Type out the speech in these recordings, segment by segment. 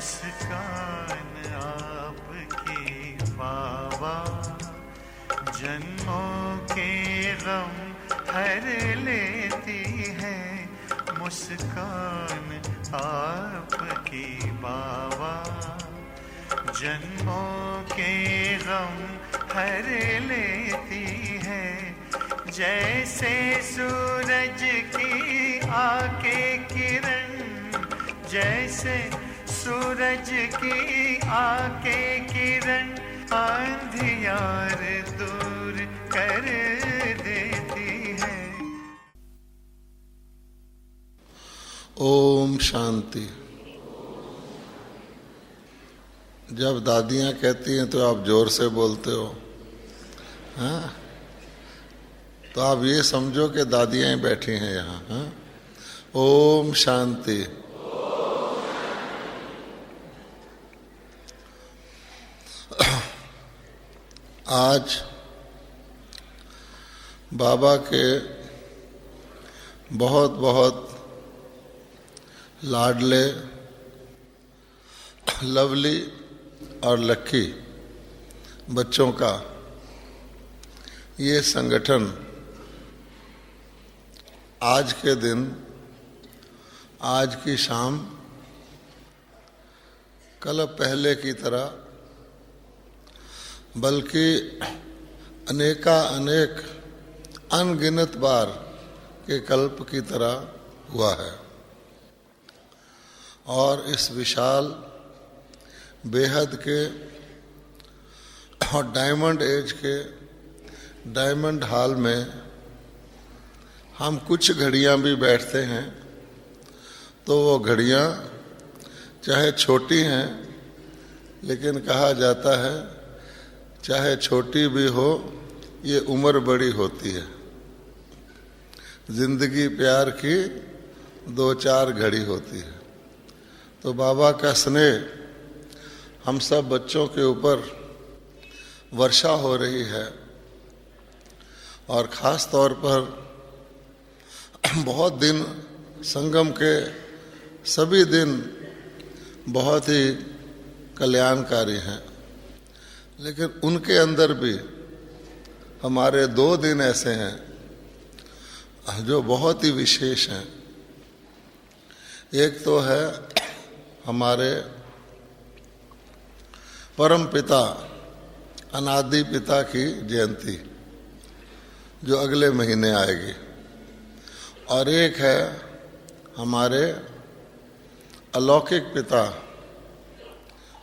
मुस्कान आपकी बाबा जन्मों के गम हर लेती है। मुस्कान आपकी बाबा जन्मों के गम हर लेती है। जैसे सूरज की आके किरण, जैसे सूरज की आके किरण अंधियार दूर कर देती है। ओम शांति। जब दादियाँ कहती हैं तो आप जोर से बोलते हो, हाँ? तो आप ये समझो कि दादियाँ ही बैठी हैं यहाँ, हाँ? ओम शांति। आज बाबा के बहुत बहुत लाडले लवली और लक्की बच्चों का ये संगठन आज के दिन, आज की शाम कल पहले की तरह बल्कि अनेक अनगिनत बार के कल्प की तरह हुआ है। और इस विशाल बेहद के और डायमंड एज के डायमंड हॉल में हम कुछ घड़ियां भी बैठते हैं तो वो घड़ियां चाहे छोटी हैं, लेकिन कहा जाता है चाहे छोटी भी हो ये उम्र बड़ी होती है। जिंदगी प्यार की 2-4 घड़ी होती है। तो बाबा का स्नेह हम सब बच्चों के ऊपर वर्षा हो रही है। और ख़ास तौर पर बहुत दिन संगम के सभी दिन बहुत ही कल्याणकारी हैं, लेकिन उनके अंदर भी हमारे 2 दिन ऐसे हैं जो बहुत ही विशेष हैं। एक तो है हमारे परम पिता अनादि पिता की जयंती जो अगले महीने आएगी, और एक है हमारे अलौकिक पिता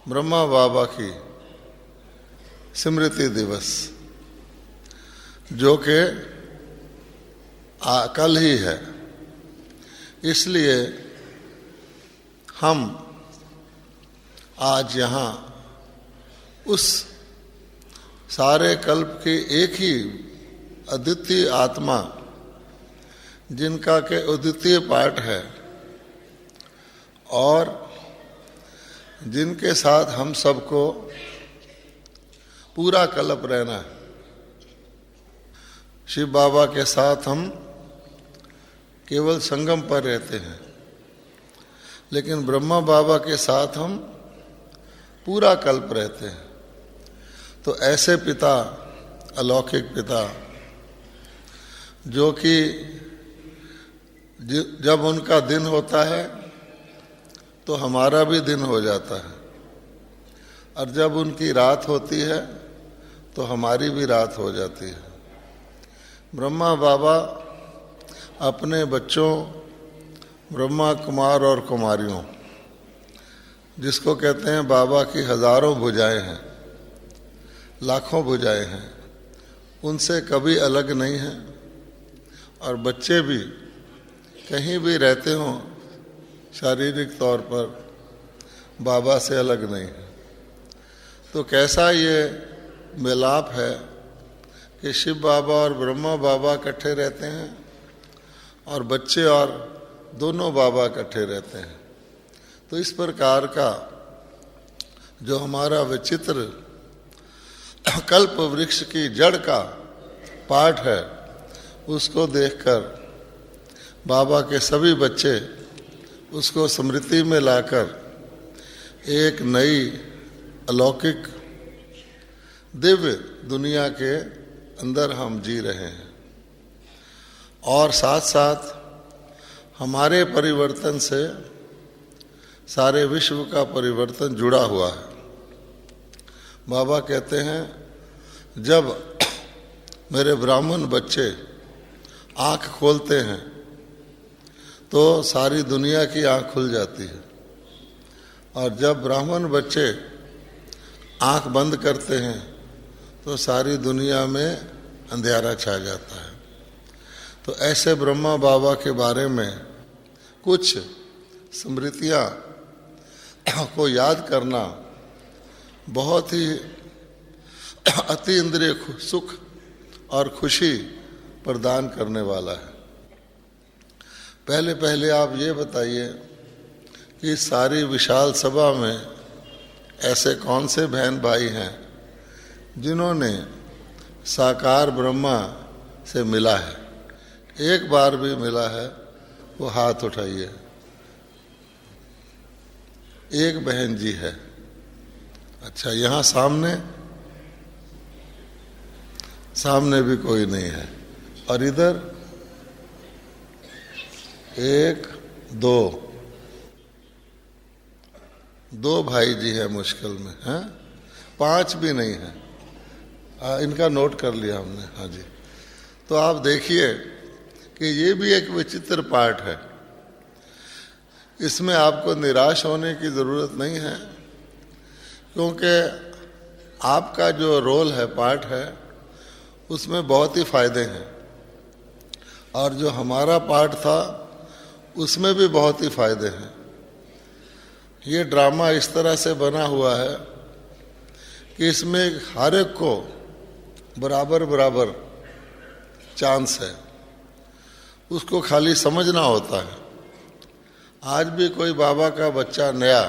ब्रह्मा बाबा की स्मृति दिवस जो कि कल ही है। इसलिए हम आज यहाँ उस सारे कल्प की एक ही अद्वितीय आत्मा जिनका के अद्वितीय पाठ है और जिनके साथ हम सबको पूरा कल्प रहना है। शिव बाबा के साथ हम केवल संगम पर रहते हैं, लेकिन ब्रह्मा बाबा के साथ हम पूरा कल्प रहते हैं। तो ऐसे पिता, अलौकिक पिता, जो कि जब उनका दिन होता है तो हमारा भी दिन हो जाता है, और जब उनकी रात होती है तो हमारी भी रात हो जाती है। ब्रह्मा बाबा अपने बच्चों ब्रह्मा कुमार और कुमारियों, जिसको कहते हैं बाबा की हजारों भुजाएं हैं, लाखों भुजाएं हैं, उनसे कभी अलग नहीं हैं। और बच्चे भी कहीं भी रहते हों शारीरिक तौर पर बाबा से अलग नहीं है। तो कैसा ये मिलाप है कि शिव बाबा और ब्रह्मा बाबा इकट्ठे रहते हैं और बच्चे और दोनों बाबा इकट्ठे रहते हैं। तो इस प्रकार का जो हमारा विचित्र कल्प वृक्ष की जड़ का पाठ है, उसको देखकर बाबा के सभी बच्चे उसको स्मृति में लाकर एक नई अलौकिक दिव्य दुनिया के अंदर हम जी रहे हैं और साथ साथ हमारे परिवर्तन से सारे विश्व का परिवर्तन जुड़ा हुआ है। बाबा कहते हैं जब मेरे ब्राह्मण बच्चे आँख खोलते हैं तो सारी दुनिया की आँख खुल जाती है और जब ब्राह्मण बच्चे आँख बंद करते हैं तो सारी दुनिया में अंधेरा छा जाता है। तो ऐसे ब्रह्मा बाबा के बारे में कुछ स्मृतियाँ को याद करना बहुत ही अति इंद्रिय सुख और खुशी प्रदान करने वाला है। पहले पहले आप ये बताइए कि सारी विशाल सभा में ऐसे कौन से बहन भाई हैं जिन्होंने साकार ब्रह्मा से मिला है? एक बार भी मिला है वो हाथ उठाइए। एक बहन जी है। अच्छा, यहाँ सामने भी कोई नहीं है। और इधर एक दो भाई जी हैं मुश्किल में, हैं? 5 भी नहीं है। इनका नोट कर लिया हमने। हाँ जी। तो आप देखिए कि ये भी एक विचित्र पाठ है। इसमें आपको निराश होने की ज़रूरत नहीं है, क्योंकि आपका जो रोल है, पार्ट है, उसमें बहुत ही फायदे हैं और जो हमारा पार्ट था उसमें भी बहुत ही फायदे हैं। ये ड्रामा इस तरह से बना हुआ है कि इसमें हर एक को बराबर बराबर चांस है, उसको खाली समझना होता है। आज भी कोई बाबा का बच्चा नया,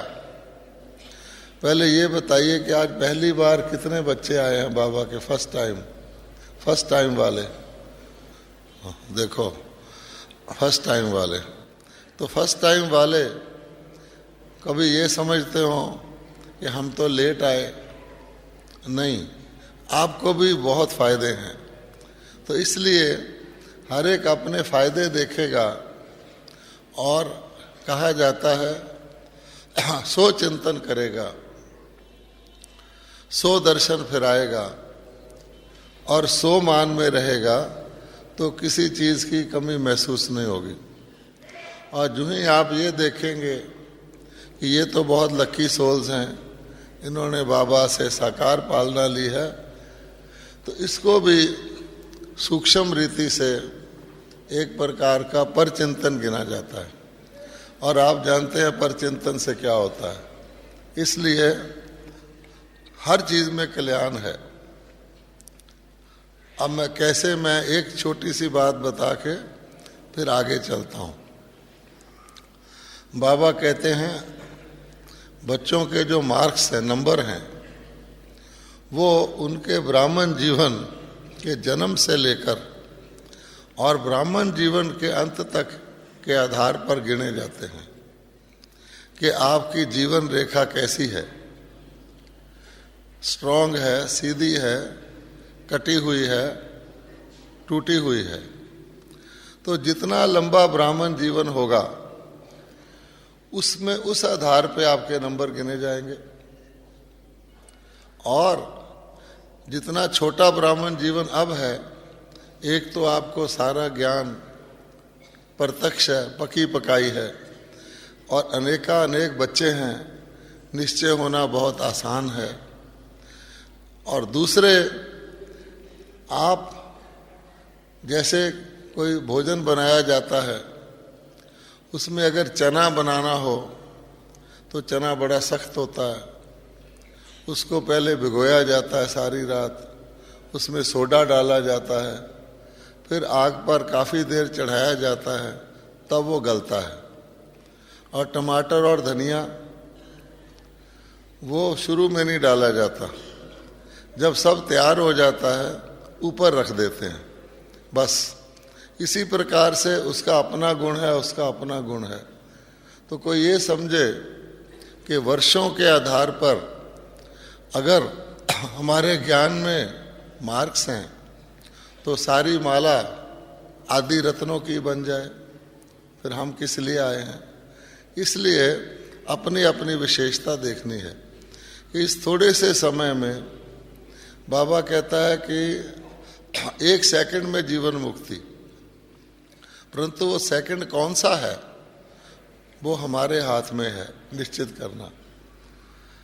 पहले ये बताइए कि आज पहली बार कितने बच्चे आए हैं बाबा के फर्स्ट टाइम वाले? देखो, फर्स्ट टाइम वाले। तो फर्स्ट टाइम वाले कभी ये समझते हो कि हम तो लेट आए? नहीं, आपको भी बहुत फ़ायदे हैं। तो इसलिए हर एक अपने फ़ायदे देखेगा और कहा जाता है सो चिंतन करेगा, सो दर्शन फिराएगा और सो मान में रहेगा तो किसी चीज़ की कमी महसूस नहीं होगी। और जो ही आप ये देखेंगे कि ये तो बहुत लकी सोल्स हैं, इन्होंने बाबा से साकार पालना ली है, तो इसको भी सूक्ष्म रीति से एक प्रकार का परचिंतन गिना जाता है। और आप जानते हैं परचिंतन से क्या होता है। इसलिए हर चीज़ में कल्याण है। अब मैं एक छोटी सी बात बता के फिर आगे चलता हूँ। बाबा कहते हैं बच्चों के जो मार्क्स हैं, नंबर हैं, वो उनके ब्राह्मण जीवन के जन्म से लेकर और ब्राह्मण जीवन के अंत तक के आधार पर गिने जाते हैं कि आपकी जीवन रेखा कैसी है, स्ट्रॉन्ग है, सीधी है, कटी हुई है, टूटी हुई है। तो जितना लंबा ब्राह्मण जीवन होगा उसमें उस आधार पे आपके नंबर गिने जाएंगे। और जितना छोटा ब्राह्मण जीवन अब है, एक तो आपको सारा ज्ञान प्रत्यक्ष है, पकी पकाई है, और अनेक बच्चे हैं, निश्चय होना बहुत आसान है। और दूसरे, आप जैसे कोई भोजन बनाया जाता है, उसमें अगर चना बनाना हो तो चना बड़ा सख्त होता है, उसको पहले भिगोया जाता है सारी रात, उसमें सोडा डाला जाता है, फिर आग पर काफ़ी देर चढ़ाया जाता है, तब वो गलता है। और टमाटर और धनिया वो शुरू में नहीं डाला जाता, जब सब तैयार हो जाता है ऊपर रख देते हैं। बस इसी प्रकार से उसका अपना गुण है, उसका अपना गुण है। तो कोई ये समझे कि वर्षों के आधार पर अगर हमारे ज्ञान में मार्क्स हैं तो सारी माला आदि रत्नों की बन जाए, फिर हम किस लिए आए हैं? इसलिए अपनी अपनी विशेषता देखनी है कि इस थोड़े से समय में बाबा कहता है कि 1 सेकंड में जीवन मुक्ति, परंतु वो सेकंड कौन सा है वो हमारे हाथ में है निश्चित करना।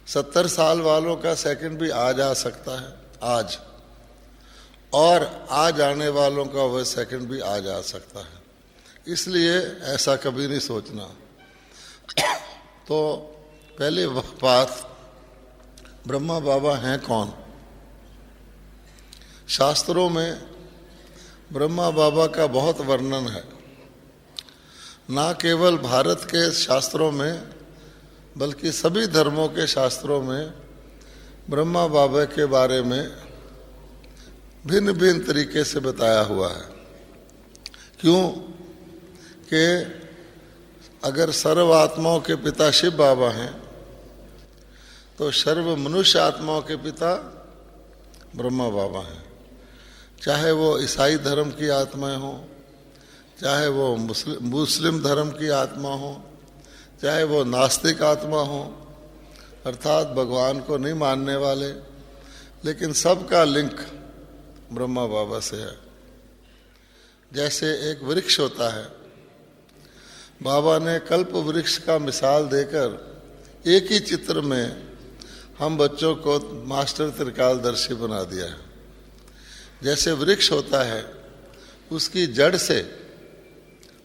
70 साल वालों का सेकंड भी आज आ सकता है आज, और आज आने वालों का वह सेकंड भी आज आ सकता है, इसलिए ऐसा कभी नहीं सोचना। तो पहले बात, ब्रह्मा बाबा हैं कौन? शास्त्रों में ब्रह्मा बाबा का बहुत वर्णन है, ना केवल भारत के शास्त्रों में बल्कि सभी धर्मों के शास्त्रों में ब्रह्मा बाबा के बारे में भिन्न भिन्न तरीके से बताया हुआ है। क्यों कि अगर सर्व आत्माओं के पिता शिव बाबा हैं तो सर्व मनुष्य आत्माओं के पिता ब्रह्मा बाबा हैं। चाहे वो ईसाई धर्म की आत्माएं हों, चाहे वो मुस्लिम धर्म की आत्मा हो, चाहे वो नास्तिक आत्मा हो, अर्थात भगवान को नहीं मानने वाले, लेकिन सबका लिंक ब्रह्मा बाबा से है। जैसे एक वृक्ष होता है, बाबा ने कल्प वृक्ष का मिसाल देकर एक ही चित्र में हम बच्चों को मास्टर त्रिकालदर्शी बना दिया है। जैसे वृक्ष होता है, उसकी जड़ से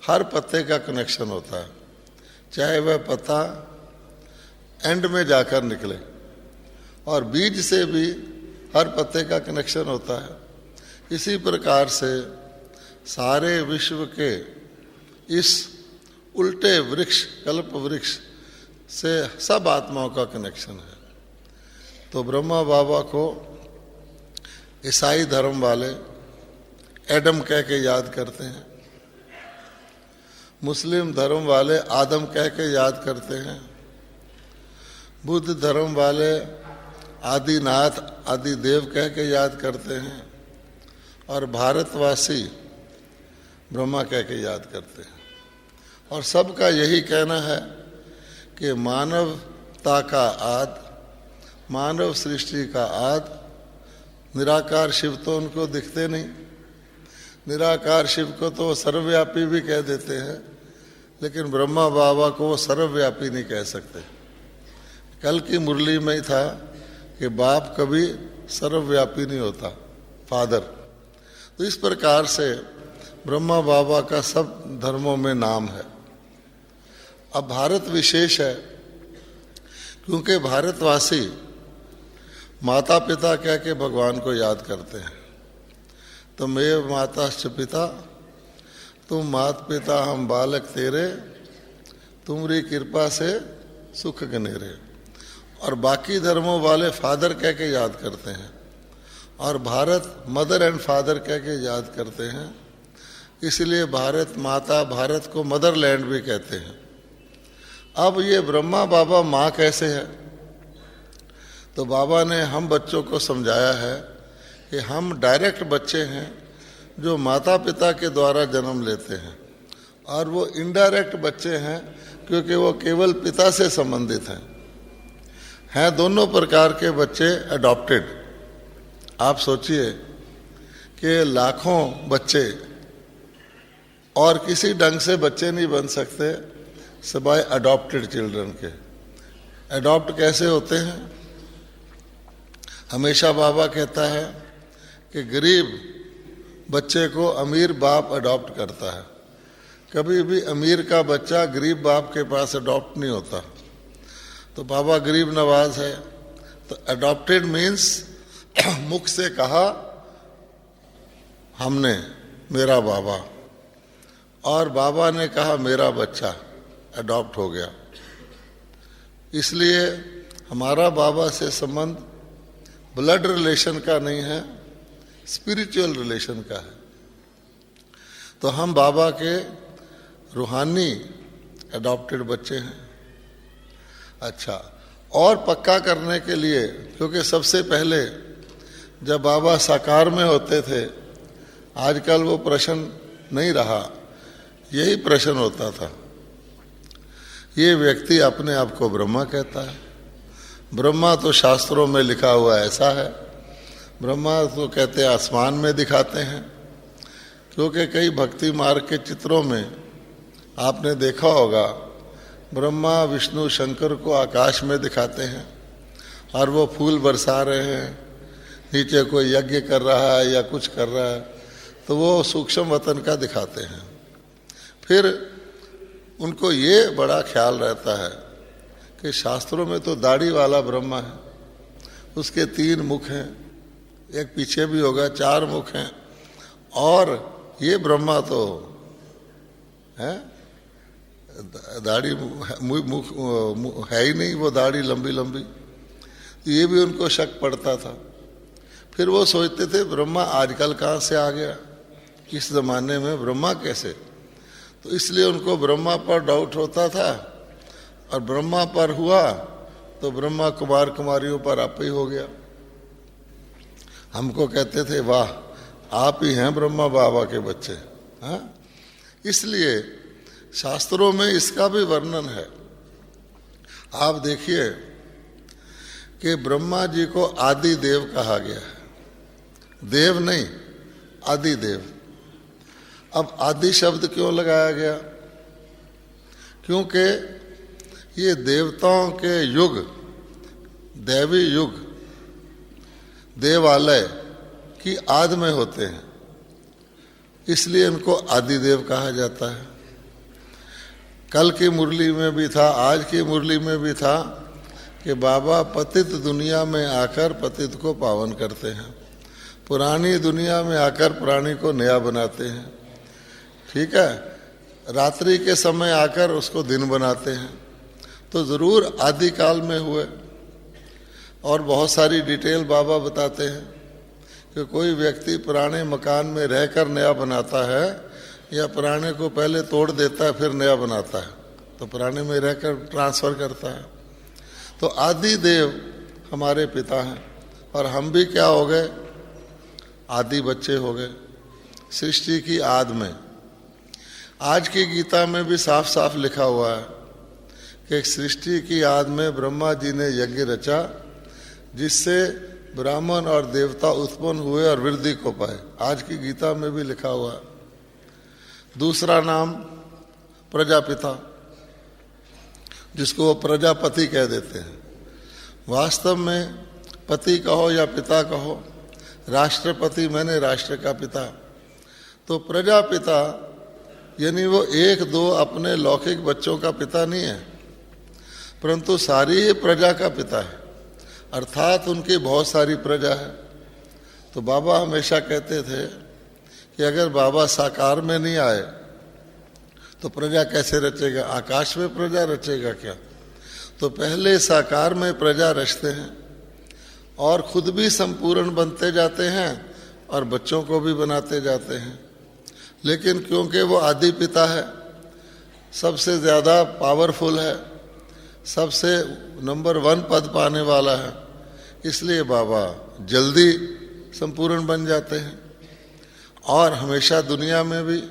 हर पत्ते का कनेक्शन होता है, चाहे वह पत्ता एंड में जाकर निकले, और बीज से भी हर पत्ते का कनेक्शन होता है। इसी प्रकार से सारे विश्व के इस उल्टे वृक्ष, कल्प वृक्ष से सब आत्माओं का कनेक्शन है। तो ब्रह्मा बाबा को ईसाई धर्म वाले एडम कह के याद करते हैं, मुस्लिम धर्म वाले आदम कह के याद करते हैं, बुद्ध धर्म वाले आदिनाथ आदिदेव कह के याद करते हैं, और भारतवासी ब्रह्मा कह के याद करते हैं। और सबका यही कहना है कि मानवता का आद, मानव सृष्टि का आद निराकार शिव तो उनको दिखते नहीं। निराकार शिव को तो सर्वव्यापी भी कह देते हैं, लेकिन ब्रह्मा बाबा को वो सर्वव्यापी नहीं कह सकते। कल की मुरली में ही था कि बाप कभी सर्वव्यापी नहीं होता, फादर। तो इस प्रकार से ब्रह्मा बाबा का सब धर्मों में नाम है। अब भारत विशेष है क्योंकि भारतवासी माता पिता कह के भगवान को याद करते हैं। तो मैं माताश्च पिता, तुम मात पिता हम बालक तेरे, तुम्हारी कृपा से सुख गनेरे। और बाकी धर्मों वाले फादर कह के याद करते हैं, और भारत मदर एंड फादर कह के याद करते हैं। इसलिए भारत माता, भारत को मदरलैंड भी कहते हैं। अब ये ब्रह्मा बाबा माँ कैसे है? तो बाबा ने हम बच्चों को समझाया है कि हम डायरेक्ट बच्चे हैं जो माता पिता के द्वारा जन्म लेते हैं, और वो इनडायरेक्ट बच्चे हैं क्योंकि वो केवल पिता से संबंधित हैं दोनों प्रकार के बच्चे अडॉप्टेड। आप सोचिए कि लाखों बच्चे और किसी ढंग से बच्चे नहीं बन सकते सिवाय अडॉप्टेड चिल्ड्रन के। अडॉप्ट कैसे होते हैं? हमेशा बाबा कहता है कि गरीब बच्चे को अमीर बाप अडॉप्ट करता है। कभी भी अमीर का बच्चा गरीब बाप के पास अडॉप्ट नहीं होता। तो बाबा गरीब नवाज है, तो अडॉप्टेड मीन्स मुख से कहा हमने मेरा बाबा, और बाबा ने कहा मेरा बच्चा, अडॉप्ट हो गया। इसलिए हमारा बाबा से संबंध ब्लड रिलेशन का नहीं है, स्पिरिचुअल रिलेशन का है। तो हम बाबा के रूहानी अडॉप्टेड बच्चे हैं। अच्छा, और पक्का करने के लिए, क्योंकि सबसे पहले जब बाबा साकार में होते थे, आजकल वो प्रश्न नहीं रहा, यही प्रश्न होता था, ये व्यक्ति अपने आप को ब्रह्मा कहता है, ब्रह्मा तो शास्त्रों में लिखा हुआ ऐसा है, ब्रह्मा तो कहते हैं आसमान में दिखाते हैं, क्योंकि कई भक्ति मार्ग के चित्रों में आपने देखा होगा ब्रह्मा विष्णु शंकर को आकाश में दिखाते हैं और वो फूल बरसा रहे हैं, नीचे कोई यज्ञ कर रहा है या कुछ कर रहा है, तो वो सूक्ष्म वतन का दिखाते हैं। फिर उनको ये बड़ा ख्याल रहता है कि शास्त्रों में तो दाढ़ी वाला ब्रह्मा है, उसके 3 मुख हैं, एक पीछे भी होगा, 4 मुख हैं, और ये ब्रह्मा तो है दाढ़ी मुख है ही नहीं, वो दाढ़ी लंबी लंबी, तो ये भी उनको शक पड़ता था। फिर वो सोचते थे ब्रह्मा आजकल कहाँ से आ गया, इस जमाने में ब्रह्मा कैसे, तो इसलिए उनको ब्रह्मा पर डाउट होता था, और ब्रह्मा पर हुआ तो ब्रह्मा कुमार कुमारियों पर आप ही हो गया। हमको कहते थे वाह आप ही हैं ब्रह्मा बाबा के बच्चे। हाँ, इसलिए शास्त्रों में इसका भी वर्णन है। आप देखिए कि ब्रह्मा जी को आदि देव कहा गया है, देव नहीं आदि देव। अब आदि शब्द क्यों लगाया गया, क्योंकि ये देवताओं के युग, दैवी युग देवालय की आदि में होते हैं, इसलिए इनको आदिदेव कहा जाता है। कल की मुरली में भी था, आज की मुरली में भी था कि बाबा पतित दुनिया में आकर पतित को पावन करते हैं, पुरानी दुनिया में आकर पुरानी को नया बनाते हैं। ठीक है, रात्रि के समय आकर उसको दिन बनाते हैं, तो ज़रूर आदिकाल में हुए। और बहुत सारी डिटेल बाबा बताते हैं कि कोई व्यक्ति पुराने मकान में रहकर नया बनाता है या पुराने को पहले तोड़ देता है फिर नया बनाता है, तो पुराने में रहकर ट्रांसफ़र करता है। तो आदि देव हमारे पिता हैं, और हम भी क्या हो गए, आदि बच्चे हो गए सृष्टि की आदि में। आज की गीता में भी साफ साफ लिखा हुआ है कि सृष्टि की आदि में ब्रह्मा जी ने यज्ञ रचा, जिससे ब्राह्मण और देवता उत्पन्न हुए और वृद्धि को पाए। आज की गीता में भी लिखा हुआ है। दूसरा नाम प्रजापिता, जिसको वो प्रजापति कह देते हैं। वास्तव में पति कहो या पिता कहो, राष्ट्रपति मैंने राष्ट्र का पिता, तो प्रजापिता यानी वो 1-2 अपने लौकिक बच्चों का पिता नहीं है, परंतु सारी ही प्रजा का पिता है, अर्थात उनकी बहुत सारी प्रजा है। तो बाबा हमेशा कहते थे कि अगर बाबा साकार में नहीं आए तो प्रजा कैसे रचेगा, आकाश में प्रजा रचेगा क्या। तो पहले साकार में प्रजा रचते हैं और खुद भी संपूर्ण बनते जाते हैं और बच्चों को भी बनाते जाते हैं। लेकिन क्योंकि वो आदि पिता है, सबसे ज़्यादा पावरफुल है, सबसे नंबर 1 पद पाने वाला है, इसलिए बाबा जल्दी संपूर्ण बन जाते हैं। और हमेशा दुनिया में भी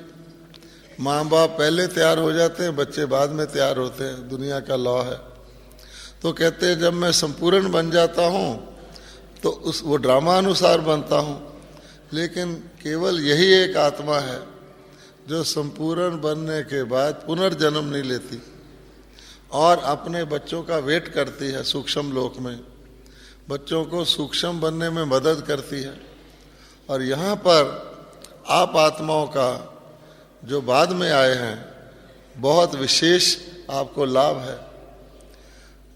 माँ बाप पहले तैयार हो जाते हैं, बच्चे बाद में तैयार होते हैं, दुनिया का लॉ है। तो कहते हैं जब मैं संपूर्ण बन जाता हूँ तो वो ड्रामा अनुसार बनता हूँ, लेकिन केवल यही एक आत्मा है जो संपूर्ण बनने के बाद पुनर्जन्म नहीं लेती और अपने बच्चों का वेट करती है सूक्ष्म लोक में, बच्चों को सूक्ष्म बनने में मदद करती है। और यहाँ पर आप आत्माओं का जो बाद में आए हैं बहुत विशेष आपको लाभ है।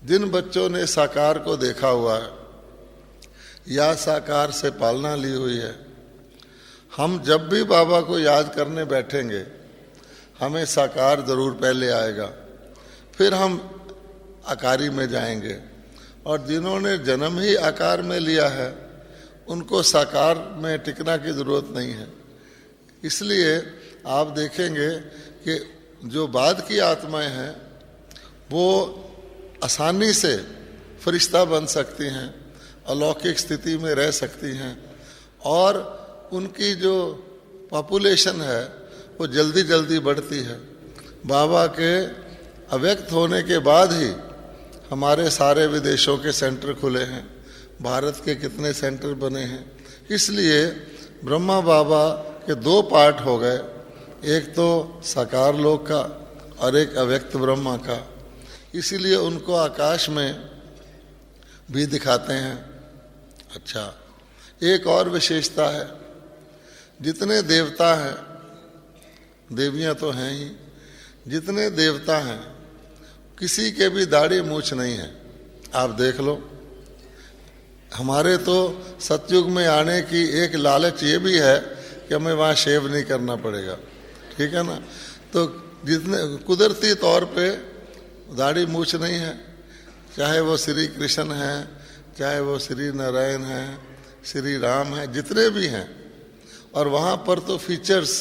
जिन बच्चों ने साकार को देखा हुआ है या साकार से पालना ली हुई है, हम जब भी बाबा को याद करने बैठेंगे हमें साकार जरूर पहले आएगा, फिर हम आकारी में जाएंगे। और जिन्होंने जन्म ही आकार में लिया है उनको साकार में टिकना की ज़रूरत नहीं है। इसलिए आप देखेंगे कि जो बाद की आत्माएं हैं वो आसानी से फरिश्ता बन सकती हैं, अलौकिक स्थिति में रह सकती हैं, और उनकी जो पॉपुलेशन है वो जल्दी जल्दी बढ़ती है। बाबा के अव्यक्त होने के बाद ही हमारे सारे विदेशों के सेंटर खुले हैं, भारत के कितने सेंटर बने हैं। इसलिए ब्रह्मा बाबा के दो पार्ट हो गए, एक तो साकार लोक का और एक अव्यक्त ब्रह्मा का। इसीलिए उनको आकाश में भी दिखाते हैं। अच्छा, एक और विशेषता है, जितने देवता हैं, देवियां तो हैं ही, जितने देवता हैं किसी के भी दाढ़ी मूछ नहीं है। आप देख लो, हमारे तो सतयुग में आने की एक लालच ये भी है कि हमें वहाँ शेव नहीं करना पड़ेगा, ठीक है ना। तो जितने कुदरती तौर पे दाढ़ी मूछ नहीं है, चाहे वो श्री कृष्ण हैं, चाहे वो श्री नारायण हैं, श्री राम हैं, जितने भी हैं, और वहाँ पर तो फीचर्स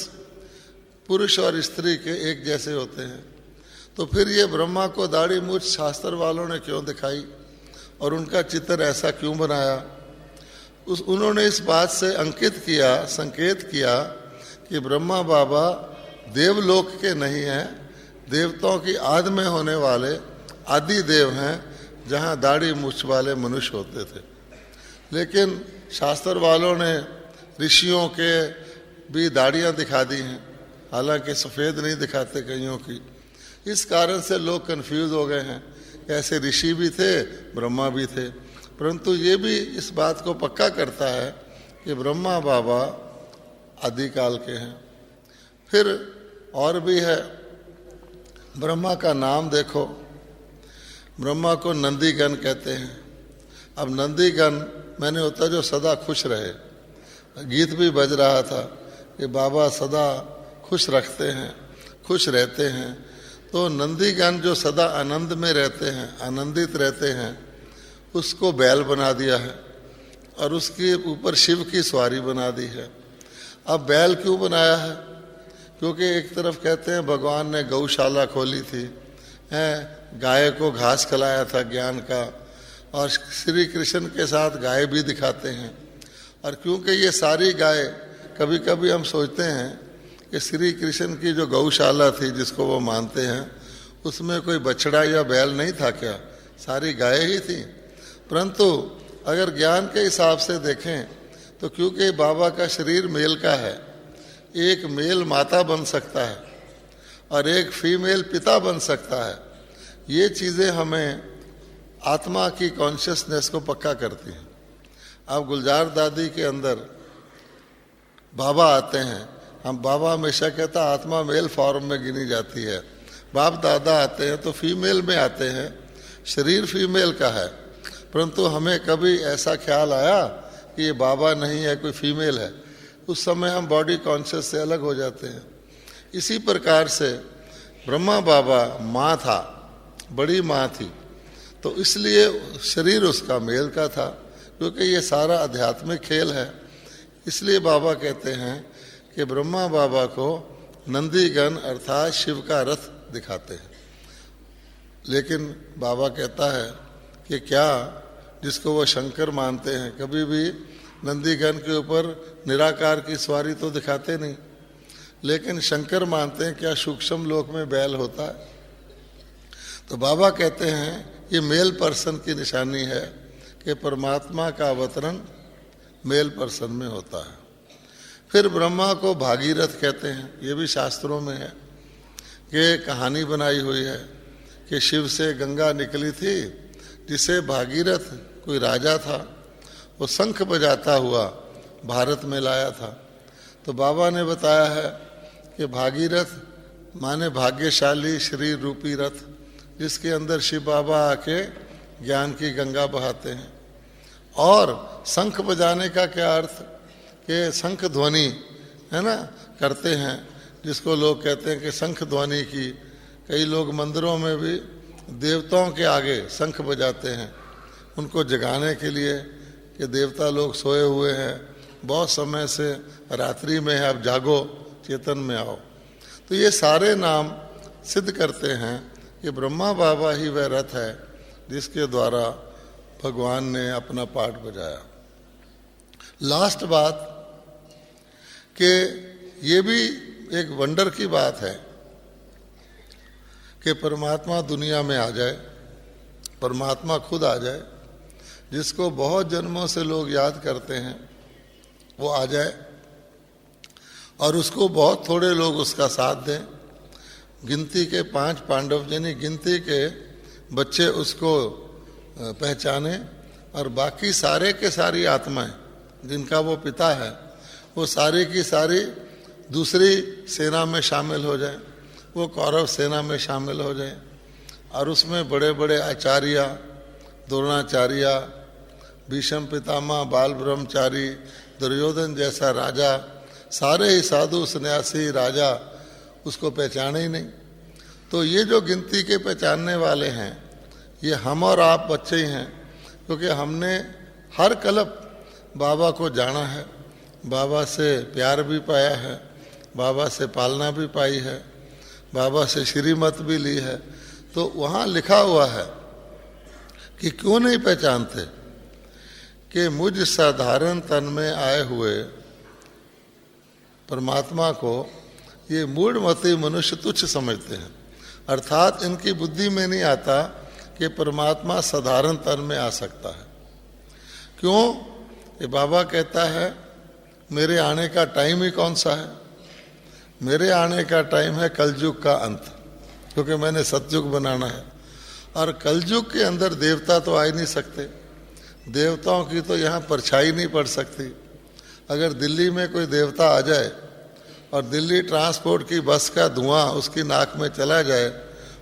पुरुष और स्त्री के एक जैसे होते हैं। तो फिर ये ब्रह्मा को दाढ़ी मूछ शास्त्र वालों ने क्यों दिखाई और उनका चित्र ऐसा क्यों बनाया? उन्होंने इस बात से अंकित किया, संकेत किया कि ब्रह्मा बाबा देवलोक के नहीं हैं, देवताओं की आदि में होने वाले आदि देव हैं, जहाँ दाढ़ी मूछ वाले मनुष्य होते थे। लेकिन शास्त्र वालों ने ऋषियों के भी दाढ़ियाँ दिखा दी हैं, हालांकि सफ़ेद नहीं दिखाते कईयों की। इस कारण से लोग कंफ्यूज हो गए हैं, ऐसे ऋषि भी थे, ब्रह्मा भी थे। परंतु ये भी इस बात को पक्का करता है कि ब्रह्मा बाबा आदिकाल के हैं। फिर और भी है, ब्रह्मा का नाम देखो, ब्रह्मा को नंदीगण कहते हैं। अब नंदीगण मैंने होता जो सदा खुश रहे, गीत भी बज रहा था कि बाबा सदा खुश रखते हैं, खुश रहते हैं। तो नंदीगण जो सदा आनंद में रहते हैं, आनंदित रहते हैं, उसको बैल बना दिया है और उसके ऊपर शिव की सवारी बना दी है। अब बैल क्यों बनाया है? क्योंकि एक तरफ कहते हैं भगवान ने गौशाला खोली थी, गाय को घास खिलाया था ज्ञान का, और श्री कृष्ण के साथ गाय भी दिखाते हैं। और क्योंकि ये सारी गाय, कभी कभी हम सोचते हैं कि श्री कृष्ण की जो गौशाला थी जिसको वो मानते हैं, उसमें कोई बछड़ा या बैल नहीं था क्या? सारी गाय ही थी। परंतु अगर ज्ञान के हिसाब से देखें तो क्योंकि बाबा का शरीर मेल का है, एक मेल माता बन सकता है और एक फीमेल पिता बन सकता है। ये चीज़ें हमें आत्मा की कॉन्शियसनेस को पक्का करती हैं। अब गुलजार दादी के अंदर बाबा आते हैं, हम बाबा हमेशा कहता आत्मा मेल फॉर्म में गिनी जाती है। बाप दादा आते हैं तो फीमेल में आते हैं, शरीर फीमेल का है, परंतु हमें कभी ऐसा ख्याल आया कि ये बाबा नहीं है, कोई फीमेल है, उस समय हम बॉडी कॉन्शियस से अलग हो जाते हैं। इसी प्रकार से ब्रह्मा बाबा माँ था, बड़ी माँ थी, तो इसलिए शरीर उसका मेल का था, क्योंकि ये सारा आध्यात्मिक खेल है। इसलिए बाबा कहते हैं कि ब्रह्मा बाबा को नंदीगण अर्थात शिव का रथ दिखाते हैं। लेकिन बाबा कहता है कि क्या जिसको वो शंकर मानते हैं, कभी भी नंदीगण के ऊपर निराकार की सवारी तो दिखाते नहीं, लेकिन शंकर मानते हैं क्या सूक्ष्म लोक में बैल होता है? तो बाबा कहते हैं ये मेल पर्सन की निशानी है कि परमात्मा का अवतरण मेल पर्सन में होता है। फिर ब्रह्मा को भागीरथ कहते हैं, ये भी शास्त्रों में है कि कहानी बनाई हुई है कि शिव से गंगा निकली थी, जिसे भागीरथ कोई राजा था, वो शंख बजाता हुआ भारत में लाया था। तो बाबा ने बताया है कि भागीरथ माने भाग्यशाली शरीर रूपी रथ, जिसके अंदर शिव बाबा आके ज्ञान की गंगा बहाते हैं। और शंख बजाने का क्या अर्थ कि शंख ध्वनि है ना करते हैं, जिसको लोग कहते हैं कि शंख ध्वनि की। कई लोग मंदिरों में भी देवताओं के आगे शंख बजाते हैं, उनको जगाने के लिए कि देवता लोग सोए हुए हैं, बहुत समय से रात्रि में है, अब जागो, चेतन में आओ। तो ये सारे नाम सिद्ध करते हैं कि ब्रह्मा बाबा ही वह रथ है जिसके द्वारा भगवान ने अपना पाठ बजाया। लास्ट बात कि ये भी एक वंडर की बात है कि परमात्मा दुनिया में आ जाए, परमात्मा खुद आ जाए, जिसको बहुत जन्मों से लोग याद करते हैं वो आ जाए और उसको बहुत थोड़े लोग उसका साथ दें। गिनती के 5 पांडव यानी गिनती के बच्चे उसको पहचाने और बाकी सारे के सारी आत्माएं जिनका वो पिता है वो सारी की सारी दूसरी सेना में शामिल हो जाए, वो कौरव सेना में शामिल हो जाए और उसमें बड़े बड़े आचार्य, द्रोणाचार्य, भीष्म पितामह, बाल ब्रह्मचारी, दुर्योधन जैसा राजा, सारे ही साधु सन्यासी राजा उसको पहचाने ही नहीं। तो ये जो गिनती के पहचानने वाले हैं ये हम और आप बच्चे ही हैं, क्योंकि हमने हर कल्प बाबा को जाना है, बाबा से प्यार भी पाया है, बाबा से पालना भी पाई है, बाबा से श्रीमत भी ली है। तो वहाँ लिखा हुआ है कि क्यों नहीं पहचानते कि मुझ साधारण तन में आए हुए परमात्मा को ये मूढ़मती मनुष्य तुच्छ समझते हैं, अर्थात इनकी बुद्धि में नहीं आता कि परमात्मा साधारण तन में आ सकता है। क्यों? ये बाबा कहता है मेरे आने का टाइम ही कौन सा है? मेरे आने का टाइम है कलयुग का अंत, क्योंकि मैंने सतयुग बनाना है और कलयुग के अंदर देवता तो आ ही नहीं सकते, देवताओं की तो यहाँ परछाई नहीं पड़ सकती। अगर दिल्ली में कोई देवता आ जाए और दिल्ली ट्रांसपोर्ट की बस का धुआं उसकी नाक में चला जाए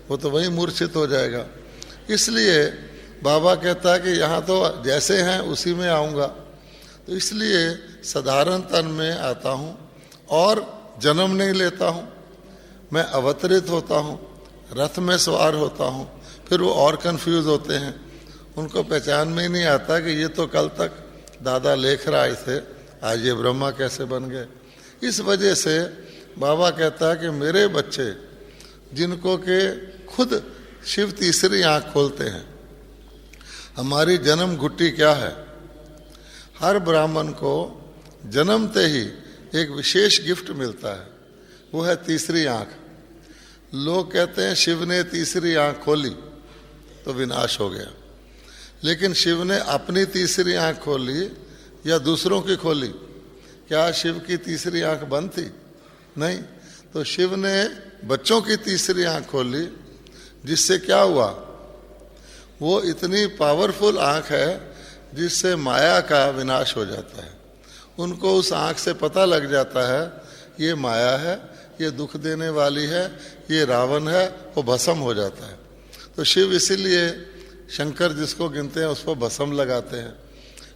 वो तो वहीं मूर्छित हो जाएगा। इसलिए बाबा कहता है कि यहाँ तो जैसे हैं उसी में आऊँगा। तो इसलिए साधारण तन में आता हूँ और जन्म नहीं लेता हूँ, मैं अवतरित होता हूँ, रथ में सवार होता हूँ। फिर वो और कंफ्यूज होते हैं, उनको पहचान में ही नहीं आता कि ये तो कल तक दादा लेखराज थे, आज ये ब्रह्मा कैसे बन गए। इस वजह से बाबा कहता है कि मेरे बच्चे जिनको के खुद शिव तीसरी आँख खोलते हैं। हमारी जन्म घुट्टी क्या है? हर ब्राह्मण को जन्मते ही एक विशेष गिफ्ट मिलता है, वो है तीसरी आँख। लोग कहते हैं शिव ने तीसरी आँख खोली तो विनाश हो गया, लेकिन शिव ने अपनी तीसरी आँख खोली या दूसरों की खोली? क्या शिव की तीसरी आँख बंद थी? नहीं। तो शिव ने बच्चों की तीसरी आँख खोली, जिससे क्या हुआ? वो इतनी पावरफुल आँख है जिससे माया का विनाश हो जाता है। उनको उस आँख से पता लग जाता है ये माया है, ये दुख देने वाली है, ये रावण है, वो भस्म हो जाता है। तो शिव इसीलिए शंकर जिसको गिनते हैं उस पर भस्म लगाते हैं,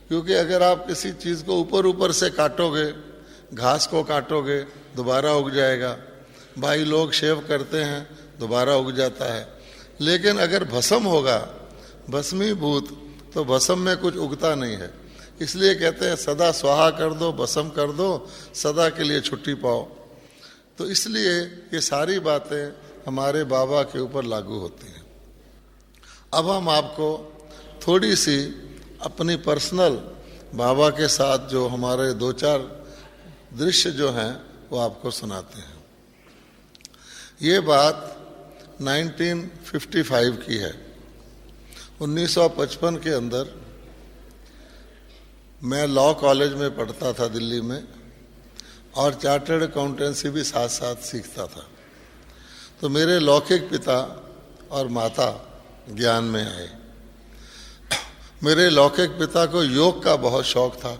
क्योंकि अगर आप किसी चीज़ को ऊपर ऊपर से काटोगे, घास को काटोगे दोबारा उग जाएगा, भाई लोग शेव करते हैं दोबारा उग जाता है। लेकिन अगर भस्म होगा, भस्मीभूत, तो भस्म में कुछ उगता नहीं है। इसलिए कहते हैं सदा स्वाहा कर दो, भस्म कर दो, सदा के लिए छुट्टी पाओ। तो इसलिए ये सारी बातें हमारे बाबा के ऊपर लागू होती हैं। अब हम आपको थोड़ी सी अपनी पर्सनल बाबा के साथ जो हमारे 2-4 दृश्य जो हैं वो आपको सुनाते हैं। ये बात 1955 की है। 1955 के अंदर मैं लॉ कॉलेज में पढ़ता था दिल्ली में, और चार्टर्ड अकाउंटेंसी भी साथ साथ सीखता था। तो मेरे लौकिक पिता और माता ज्ञान में आए। मेरे लौकिक पिता को योग का बहुत शौक था।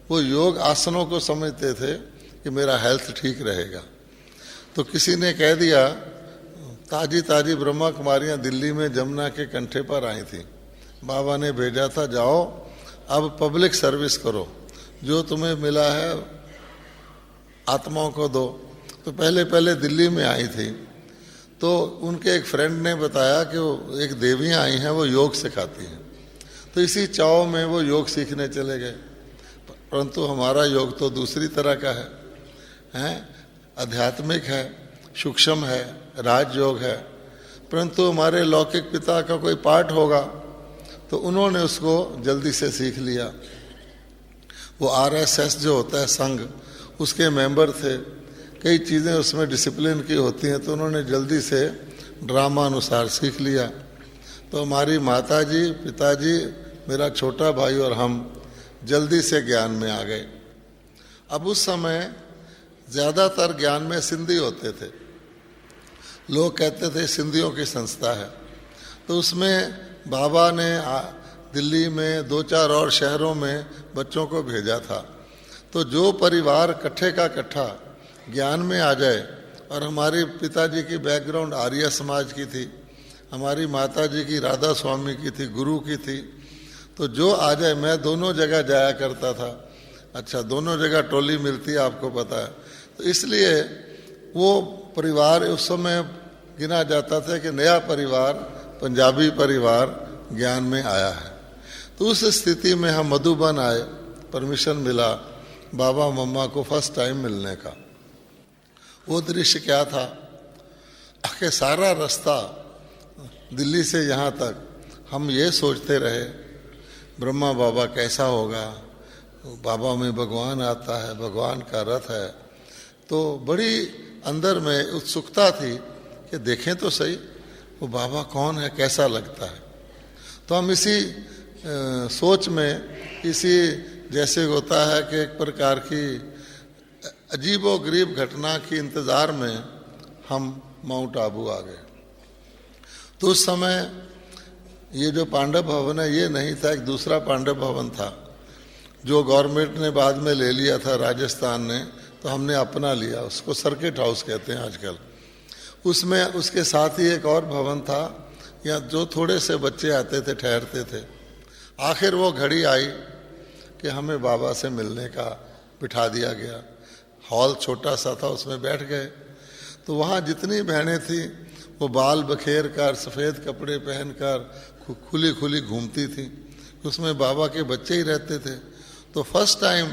वो योग आसनों को समझते थे कि मेरा हेल्थ ठीक रहेगा। तो किसी ने कह दिया, ताजी ताजी ब्रह्मा कुमारियाँ दिल्ली में जमुना के कंठे पर आई थी, बाबा ने भेजा था जाओ अब पब्लिक सर्विस करो, जो तुम्हें मिला है आत्माओं को दो। तो पहले पहले दिल्ली में आई थी, तो उनके एक फ्रेंड ने बताया कि वो एक देवियाँ आई हैं, वो योग सिखाती हैं। तो इसी चाव में वो योग सीखने चले गए। परंतु हमारा योग तो दूसरी तरह का है, आध्यात्मिक है, सूक्ष्म है, राजयोग है। परंतु हमारे लौकिक पिता का कोई पाठ होगा तो उन्होंने उसको जल्दी से सीख लिया। वो RSS जो होता है संघ, उसके मेंबर थे, कई चीज़ें उसमें डिसिप्लिन की होती हैं, तो उन्होंने जल्दी से ड्रामा अनुसार सीख लिया। तो हमारी माताजी, पिताजी, मेरा छोटा भाई और हम जल्दी से ज्ञान में आ गए। अब उस समय ज़्यादातर ज्ञान में सिंधी होते थे, लोग कहते थे सिंधियों की संस्था है। तो उसमें बाबा ने दिल्ली में 2-4 और शहरों में बच्चों को भेजा था। तो जो परिवार इकट्ठे का इकट्ठा ज्ञान में आ जाए, और हमारे पिताजी की बैकग्राउंड आर्य समाज की थी, हमारी माताजी की राधा स्वामी की थी, गुरु की थी, तो जो आ जाए, मैं दोनों जगह जाया करता था। अच्छा, दोनों जगह टोली मिलती है, आपको पता है। तो इसलिए वो परिवार उस समय गिना जाता था कि नया परिवार, पंजाबी परिवार ज्ञान में आया है। तो उस स्थिति में हम मधुबन आए, परमिशन मिला बाबा मम्मा को फर्स्ट टाइम मिलने का। वो दृश्य क्या था कि सारा रास्ता दिल्ली से यहाँ तक हम ये सोचते रहे ब्रह्मा बाबा कैसा होगा, बाबा में भगवान आता है, भगवान का रथ है। तो बड़ी अंदर में उत्सुकता थी कि देखें तो सही वो बाबा कौन है, कैसा लगता है। तो हम इसी सोच में, इसी जैसे होता है कि एक प्रकार की अजीबोगरीब घटना की इंतज़ार में हम माउंट आबू आ गए। तो उस समय ये जो पांडव भवन है ये नहीं था, एक दूसरा पांडव भवन था जो गवर्नमेंट ने बाद में ले लिया था, राजस्थान ने, तो हमने अपना लिया, उसको सर्किट हाउस कहते हैं आजकल। उसमें उसके साथ ही एक और भवन था, या जो थोड़े से बच्चे आते थे, ठहरते थे। आखिर वो घड़ी आई कि हमें बाबा से मिलने का बिठा दिया गया। हॉल छोटा सा था, उसमें बैठ गए। तो वहाँ जितनी बहनें थीं वो बाल बखेर कर, सफ़ेद कपड़े पहनकर खुली खुली घूमती थीं। उसमें बाबा के बच्चे ही रहते थे। तो फर्स्ट टाइम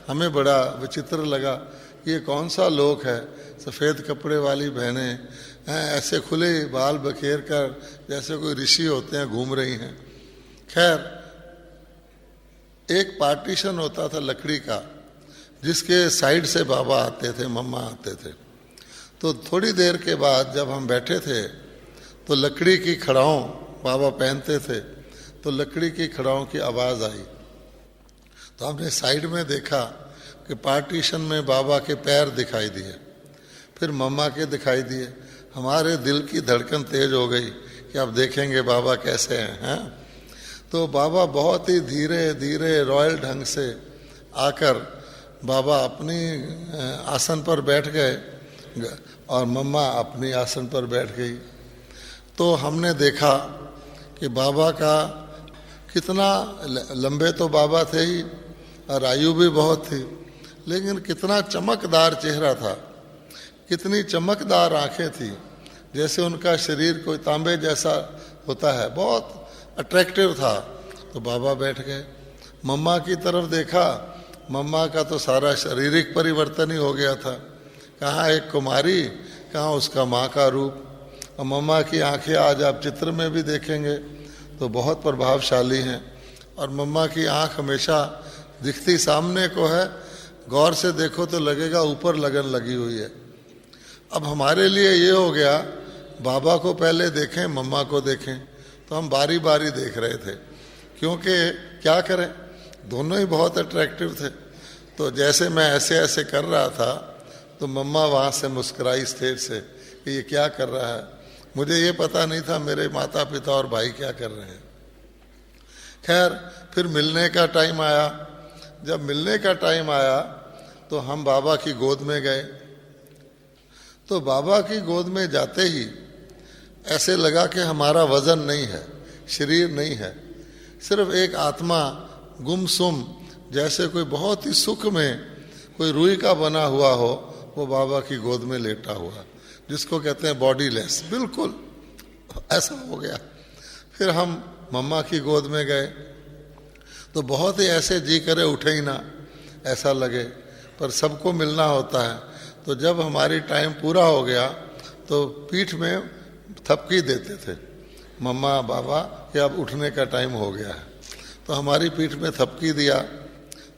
हमें बड़ा विचित्र लगा, ये कौन सा लोक है, सफ़ेद कपड़े वाली बहनें हैं, ऐसे खुले बाल बखेर कर जैसे कोई ऋषि होते हैं घूम रही हैं। खैर, एक पार्टीशन होता था लकड़ी का, जिसके साइड से बाबा आते थे, मम्मा आते थे। तो थोड़ी देर के बाद जब हम बैठे थे तो लकड़ी की खड़ाओं बाबा पहनते थे, तो लकड़ी की खड़ाओं की आवाज़ आई। तो हमने साइड में देखा कि पार्टीशन में बाबा के पैर दिखाई दिए, फिर मम्मा के दिखाई दिए। हमारे दिल की धड़कन तेज हो गई कि अब देखेंगे बाबा कैसे हैं। तो बाबा बहुत ही धीरे धीरे रॉयल ढंग से आकर बाबा अपनी आसन पर बैठ गए और मम्मा अपनी आसन पर बैठ गई। तो हमने देखा कि बाबा का कितना लंबे तो बाबा थे ही और आयु भी बहुत थी, लेकिन कितना चमकदार चेहरा था, कितनी चमकदार आंखें थी, जैसे उनका शरीर कोई तांबे जैसा होता है, बहुत अट्रैक्टिव था। तो बाबा बैठ गए। मम्मा की तरफ देखा, मम्मा का तो सारा शारीरिक परिवर्तन ही हो गया था। कहाँ एक कुमारी, कहाँ उसका माँ का रूप। और मम्मा की आंखें आज आप चित्र में भी देखेंगे तो बहुत प्रभावशाली हैं, और मम्मा की आंख हमेशा दिखती सामने को है, गौर से देखो तो लगेगा ऊपर लगन लगी हुई है। अब हमारे लिए ये हो गया, बाबा को पहले देखें, मम्मा को देखें। तो हम बारी बारी देख रहे थे, क्योंकि क्या करें, दोनों ही बहुत अट्रैक्टिव थे। तो जैसे मैं ऐसे ऐसे कर रहा था तो मम्मा वहाँ से मुस्कुराई स्टेज से कि ये क्या कर रहा है। मुझे ये पता नहीं था मेरे माता पिता और भाई क्या कर रहे हैं। खैर, फिर मिलने का टाइम आया। जब मिलने का टाइम आया तो हम बाबा की गोद में गए। तो बाबा की गोद में जाते ही ऐसे लगा कि हमारा वजन नहीं है, शरीर नहीं है, सिर्फ एक आत्मा गुमसुम, जैसे कोई बहुत ही सुख में कोई रुई का बना हुआ हो, वो बाबा की गोद में लेटा हुआ, जिसको कहते हैं बॉडीलेस, बिल्कुल ऐसा हो गया। फिर हम मम्मा की गोद में गए तो बहुत ही ऐसे जी करे उठे ही ना, ऐसा लगे, पर सबको मिलना होता है। तो जब हमारी टाइम पूरा हो गया तो पीठ में थपकी देते थे, मम्मा बाबा कि अब उठने का टाइम हो गया है। तो हमारी पीठ में थपकी दिया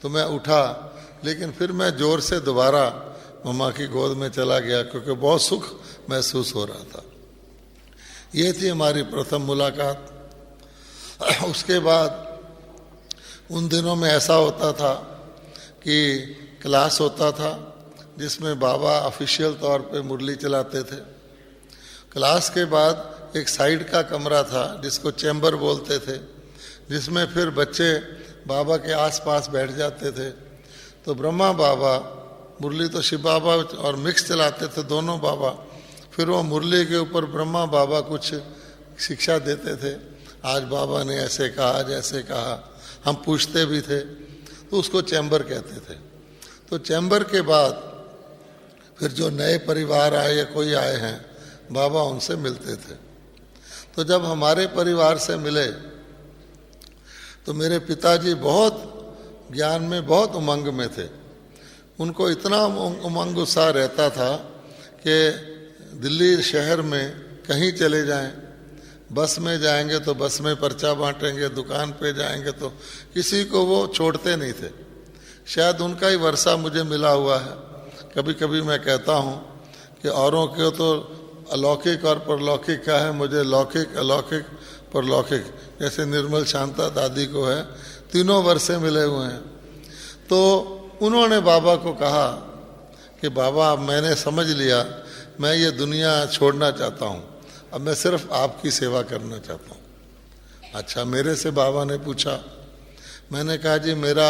तो मैं उठा, लेकिन फिर मैं जोर से दोबारा मम्मा की गोद में चला गया क्योंकि बहुत सुख महसूस हो रहा था। ये थी हमारी प्रथम मुलाकात। उसके बाद उन दिनों में ऐसा होता था कि क्लास होता था जिसमें बाबा ऑफिशियल तौर पे मुरली चलाते थे। क्लास के बाद एक साइड का कमरा था जिसको चैम्बर बोलते थे, जिसमें फिर बच्चे बाबा के आसपास बैठ जाते थे। तो ब्रह्मा बाबा, मुरली तो शिव बाबा और मिक्स चलाते थे दोनों बाबा, फिर वो मुरली के ऊपर ब्रह्मा बाबा कुछ शिक्षा देते थे। आज बाबा ने ऐसे कहा, आज ऐसे कहा, हम पूछते भी थे, तो उसको चैम्बर कहते थे। तो चैम्बर के बाद फिर जो नए परिवार आए या कोई आए हैं, बाबा उनसे मिलते थे। तो जब हमारे परिवार से मिले तो मेरे पिताजी बहुत ज्ञान में बहुत उमंग में थे। उनको इतना उमंग उत्साह रहता था कि दिल्ली शहर में कहीं चले जाएं, बस में जाएंगे तो बस में पर्चा बांटेंगे, दुकान पे जाएंगे तो किसी को वो छोड़ते नहीं थे। शायद उनका ही वर्षा मुझे मिला हुआ है। कभी कभी मैं कहता हूँ कि औरों के तो अलौकिक और परलौकिक का है, मुझे लौकिक अलौकिक परलौकिक, जैसे निर्मल शांता दादी को है, तीनों वर्षे मिले हुए हैं। तो उन्होंने बाबा को कहा कि बाबा अब मैंने समझ लिया, मैं ये दुनिया छोड़ना चाहता हूँ, अब मैं सिर्फ आपकी सेवा करना चाहता हूँ। अच्छा, मेरे से बाबा ने पूछा। मैंने कहा जी मेरा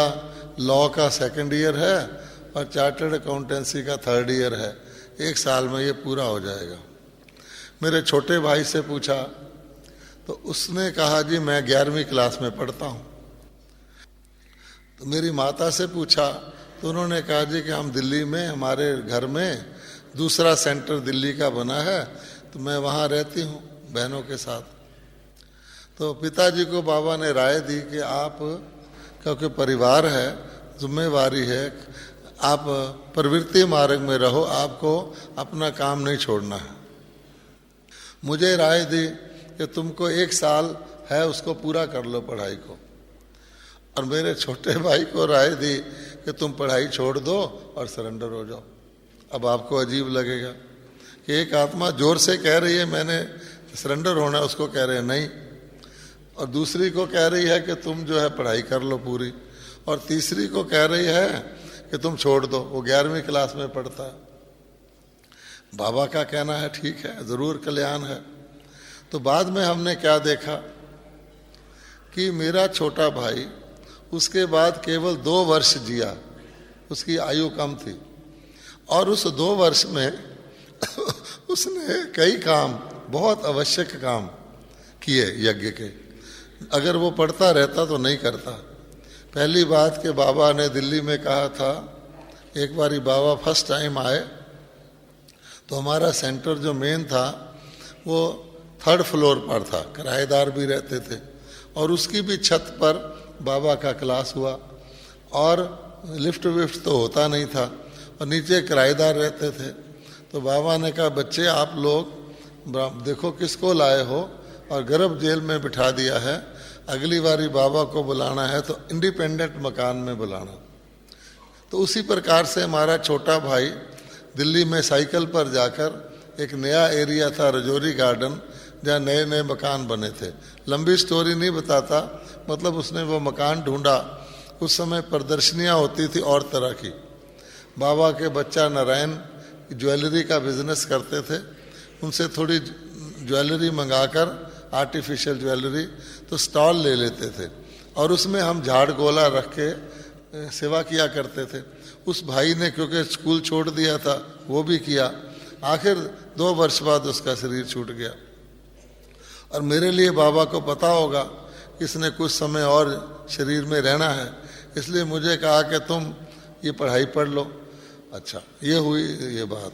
लॉ का 2nd ईयर है और चार्टर्ड अकाउंटेंसी का 3rd ईयर है, 1 साल में ये पूरा हो जाएगा। मेरे छोटे भाई से पूछा तो उसने कहा जी मैं 11वीं क्लास में पढ़ता हूँ। तो मेरी माता से पूछा तो उन्होंने कहा जी कि हम दिल्ली में, हमारे घर में दूसरा सेंटर दिल्ली का बना है, तो मैं वहाँ रहती हूँ बहनों के साथ। तो पिताजी को बाबा ने राय दी कि आप, क्योंकि परिवार है, जिम्मेवारी है, आप प्रवृत्ति मार्ग में रहो, आपको अपना काम नहीं छोड़ना है। मुझे राय दी कि तुमको 1 साल है उसको पूरा कर लो पढ़ाई को, और मेरे छोटे भाई को राय दी कि तुम पढ़ाई छोड़ दो और सरेंडर हो जाओ। अब आपको अजीब लगेगा कि एक आत्मा जोर से कह रही है मैंने सरेंडर होना, उसको कह रहे हैं नहीं, और दूसरी को कह रही है कि तुम जो है पढ़ाई कर लो पूरी, और तीसरी को कह रही है कि तुम छोड़ दो, वो 11वीं क्लास में पढ़ता है। बाबा का कहना है ठीक है, ज़रूर कल्याण है। तो बाद में हमने क्या देखा कि मेरा छोटा भाई उसके बाद केवल 2 वर्ष जिया, उसकी आयु कम थी, और उस 2 वर्ष में उसने कई काम, बहुत आवश्यक काम किए यज्ञ के। अगर वो पढ़ता रहता तो नहीं करता। पहली बात कि बाबा ने दिल्ली में कहा था, एक बारी बाबा फर्स्ट टाइम आए तो हमारा सेंटर जो मेन था वो 3rd फ्लोर पर था, किराएदार भी रहते थे, और उसकी भी छत पर बाबा का क्लास हुआ, और लिफ्ट विफ्ट तो होता नहीं था, और नीचे किराएदार रहते थे। तो बाबा ने कहा बच्चे आप लोग देखो किसको लाए हो, और गर्भ जेल में बिठा दिया है, अगली बारी बाबा को बुलाना है तो इंडिपेंडेंट मकान में बुलाना। तो उसी प्रकार से हमारा छोटा भाई दिल्ली में साइकिल पर जाकर, एक नया एरिया था रजौरी गार्डन, जहाँ नए नए मकान बने थे, लंबी स्टोरी नहीं बताता, मतलब उसने वो मकान ढूंढा। उस समय प्रदर्शनियाँ होती थी और तरह की। बाबा के बच्चा नारायण ज्वेलरी का बिजनेस करते थे, उनसे थोड़ी ज्वेलरी मंगाकर, आर्टिफिशियल ज्वेलरी, तो स्टॉल ले लेते थे, और उसमें हम झाड़ गोला रख के सेवा किया करते थे। उस भाई ने क्योंकि स्कूल छोड़ दिया था, वो भी किया। आखिर 2 वर्ष बाद उसका शरीर छूट गया। और मेरे लिए बाबा को पता होगा कि इसने कुछ समय और शरीर में रहना है, इसलिए मुझे कहा कि तुम ये पढ़ाई पढ़ लो। अच्छा, ये हुई ये बात।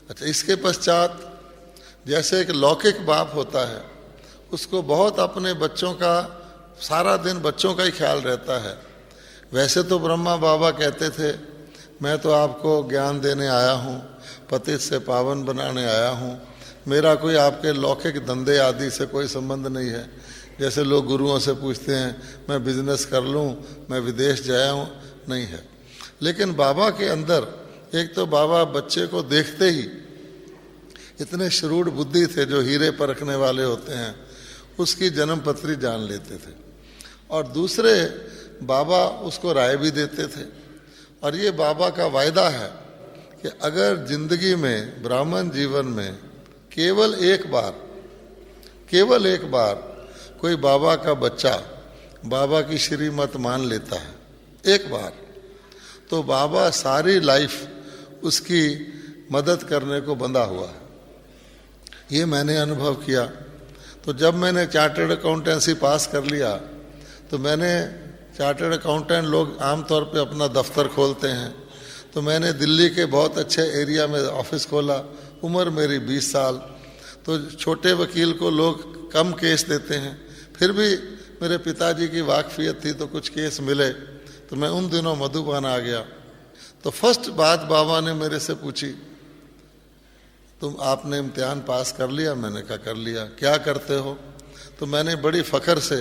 अच्छा, इसके पश्चात जैसे एक लौकिक बाप होता है, उसको बहुत अपने बच्चों का, सारा दिन बच्चों का ही ख्याल रहता है। वैसे तो ब्रह्मा बाबा कहते थे मैं तो आपको ज्ञान देने आया हूँ, पतित से पावन बनाने आया हूँ, मेरा कोई आपके लौकिक धंधे आदि से कोई संबंध नहीं है। जैसे लोग गुरुओं से पूछते हैं मैं बिजनेस कर लूं, मैं विदेश जाया हूं, नहीं है। लेकिन बाबा के अंदर एक तो बाबा बच्चे को देखते ही इतने श्रूड बुद्धि थे, जो हीरे परखने वाले होते हैं, उसकी जन्म पत्री जान लेते थे। और दूसरे बाबा उसको राय भी देते थे। और ये बाबा का वायदा है कि अगर जिंदगी में, ब्राह्मण जीवन में केवल एक बार कोई बाबा का बच्चा बाबा की श्रीमत मान लेता है, एक बार, तो बाबा सारी लाइफ उसकी मदद करने को बंधा हुआ है। ये मैंने अनुभव किया। तो जब मैंने चार्टर्ड अकाउंटेंसी पास कर लिया, तो मैंने, चार्टर्ड अकाउंटेंट लोग आमतौर पे अपना दफ्तर खोलते हैं, तो मैंने दिल्ली के बहुत अच्छे एरिया में ऑफिस खोला। उम्र मेरी 20 साल। तो छोटे वकील को लोग कम केस देते हैं, फिर भी मेरे पिताजी की वाकफियत थी तो कुछ केस मिले। तो मैं उन दिनों मधुबन आ गया। तो फर्स्ट बात बाबा ने मेरे से पूछी, तुम आपने इम्तिहान पास कर लिया? मैंने कहा कर लिया। क्या करते हो? तो मैंने बड़ी फ़ख्र से,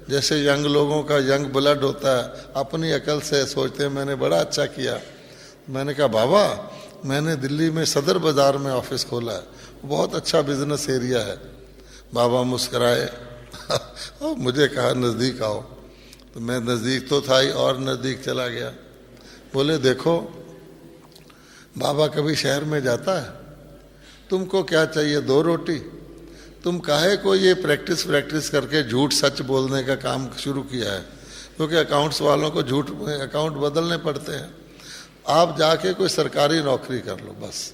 जैसे यंग लोगों का यंग ब्लड होता है, अपनी अकल से सोचते हैं मैंने बड़ा अच्छा किया। मैंने कहा बाबा, मैंने दिल्ली में सदर बाज़ार में ऑफिस खोला है, बहुत अच्छा बिजनेस एरिया है। बाबा मुस्कराए और मुझे कहा नज़दीक आओ। तो मैं नज़दीक तो था ही, और नज़दीक चला गया। बोले देखो, बाबा कभी शहर में जाता है? तुमको क्या चाहिए, 2 रोटी? तुम काहे को ये प्रैक्टिस करके झूठ सच बोलने का काम शुरू किया है? क्योंकि अकाउंट्स वालों को झूठ अकाउंट बदलने पड़ते हैं। आप जाके कोई सरकारी नौकरी कर लो बस।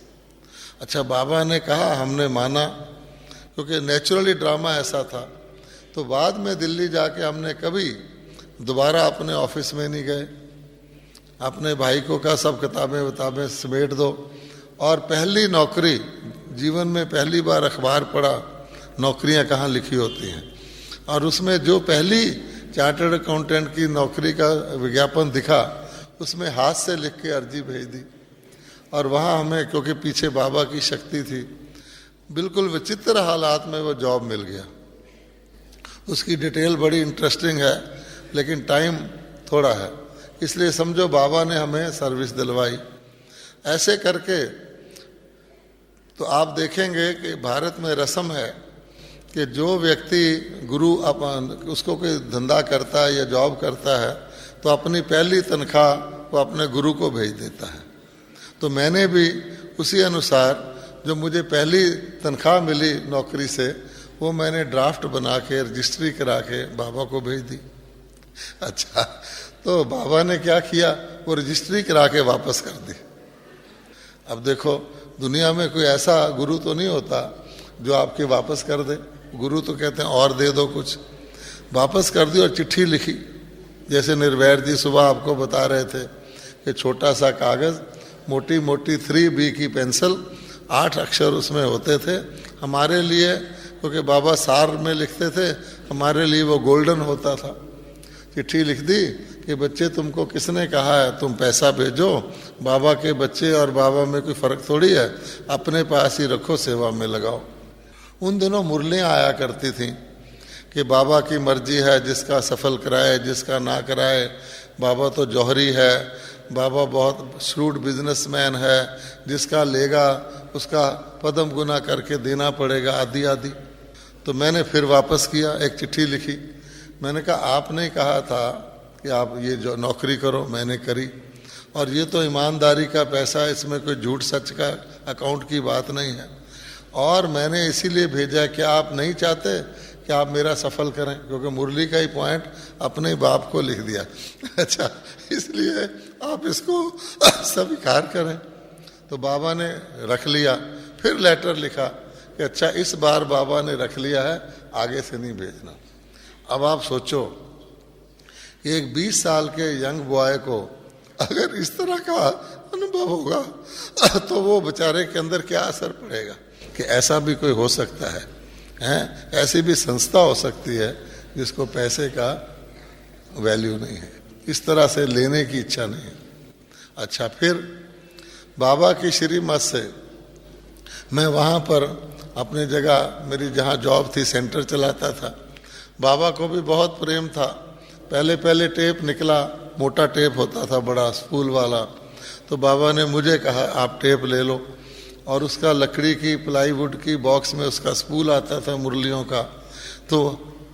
अच्छा, बाबा ने कहा, हमने माना, क्योंकि नेचुरली ड्रामा ऐसा था। तो बाद में दिल्ली जाके हमने कभी दोबारा अपने ऑफिस में नहीं गए। अपने भाई को कहा सब किताबें समेट दो। और पहली नौकरी, जीवन में पहली बार अखबार पढ़ा, नौकरियां कहाँ लिखी होती हैं, और उसमें जो पहली चार्टर्ड अकाउंटेंट की नौकरी का विज्ञापन दिखा, उसमें हाथ से लिख के अर्जी भेज दी। और वहाँ हमें, क्योंकि पीछे बाबा की शक्ति थी, बिल्कुल विचित्र हालात में वो जॉब मिल गया। उसकी डिटेल बड़ी इंटरेस्टिंग है, लेकिन टाइम थोड़ा है, इसलिए समझो बाबा ने हमें सर्विस दिलवाई। ऐसे करके तो आप देखेंगे कि भारत में रस्म है कि जो व्यक्ति गुरु उसको कोई धंधा करता है या जॉब करता है, तो अपनी पहली तनख्वाह वो अपने गुरु को भेज देता है। तो मैंने भी उसी अनुसार, जो मुझे पहली तनख्वाह मिली नौकरी से, वो मैंने ड्राफ्ट बना के रजिस्ट्री करा के बाबा को भेज दी। अच्छा, तो बाबा ने क्या किया, वो रजिस्ट्री करा के वापस कर दी। अब देखो, दुनिया में कोई ऐसा गुरु तो नहीं होता जो आपके वापस कर दे। गुरु तो कहते हैं और दे दो कुछ। वापस कर दी और चिट्ठी लिखी। जैसे निर्वैर जी सुबह आपको बता रहे थे कि छोटा सा कागज़, मोटी मोटी 3B की पेंसिल, 8 अक्षर उसमें होते थे। हमारे लिए, क्योंकि बाबा सार में लिखते थे, हमारे लिए वो गोल्डन होता था। चिट्ठी लिख दी कि बच्चे तुमको किसने कहा है तुम पैसा भेजो, बाबा के बच्चे और बाबा में कोई फ़र्क थोड़ी है, अपने पास ही रखो, सेवा में लगाओ। उन दिनों मुरलियाँ आया करती थीं कि बाबा की मर्जी है, जिसका सफल कराए, जिसका ना कराए। बाबा तो जौहरी है, बाबा बहुत श्रूड बिजनेसमैन है, जिसका लेगा उसका पदम गुना करके देना पड़ेगा, आदि आदि। तो मैंने फिर वापस किया, एक चिट्ठी लिखी। मैंने कहा आपने कहा था कि आप ये जो नौकरी करो, मैंने करी, और ये तो ईमानदारी का पैसा है, इसमें कोई झूठ सच का अकाउंट की बात नहीं है। और मैंने इसीलिए भेजा कि आप नहीं चाहते कि आप मेरा सफल करें, क्योंकि मुरली का ही पॉइंट अपने बाप को लिख दिया। अच्छा, इसलिए आप इसको स्वीकार करें। तो बाबा ने रख लिया। फिर लेटर लिखा कि अच्छा, इस बार बाबा ने रख लिया है, आगे से नहीं भेजना। अब आप सोचो, एक 20 साल के यंग बॉय को अगर इस तरह का अनुभव होगा, तो वो बेचारे के अंदर क्या असर पड़ेगा कि ऐसा भी कोई हो सकता है, हैं? ऐसी भी संस्था हो सकती है जिसको पैसे का वैल्यू नहीं है, इस तरह से लेने की इच्छा नहीं है। अच्छा, फिर बाबा की श्रीमत से मैं वहाँ पर अपनी जगह मेरी जहाँ जॉब थी सेंटर चलाता था। बाबा को भी बहुत प्रेम था। पहले पहले टेप निकला, मोटा टेप होता था बड़ा स्पूल वाला, तो बाबा ने मुझे कहा आप टेप ले लो, और उसका लकड़ी की प्लाईवुड की बॉक्स में उसका स्पूल आता था मुरलियों का। तो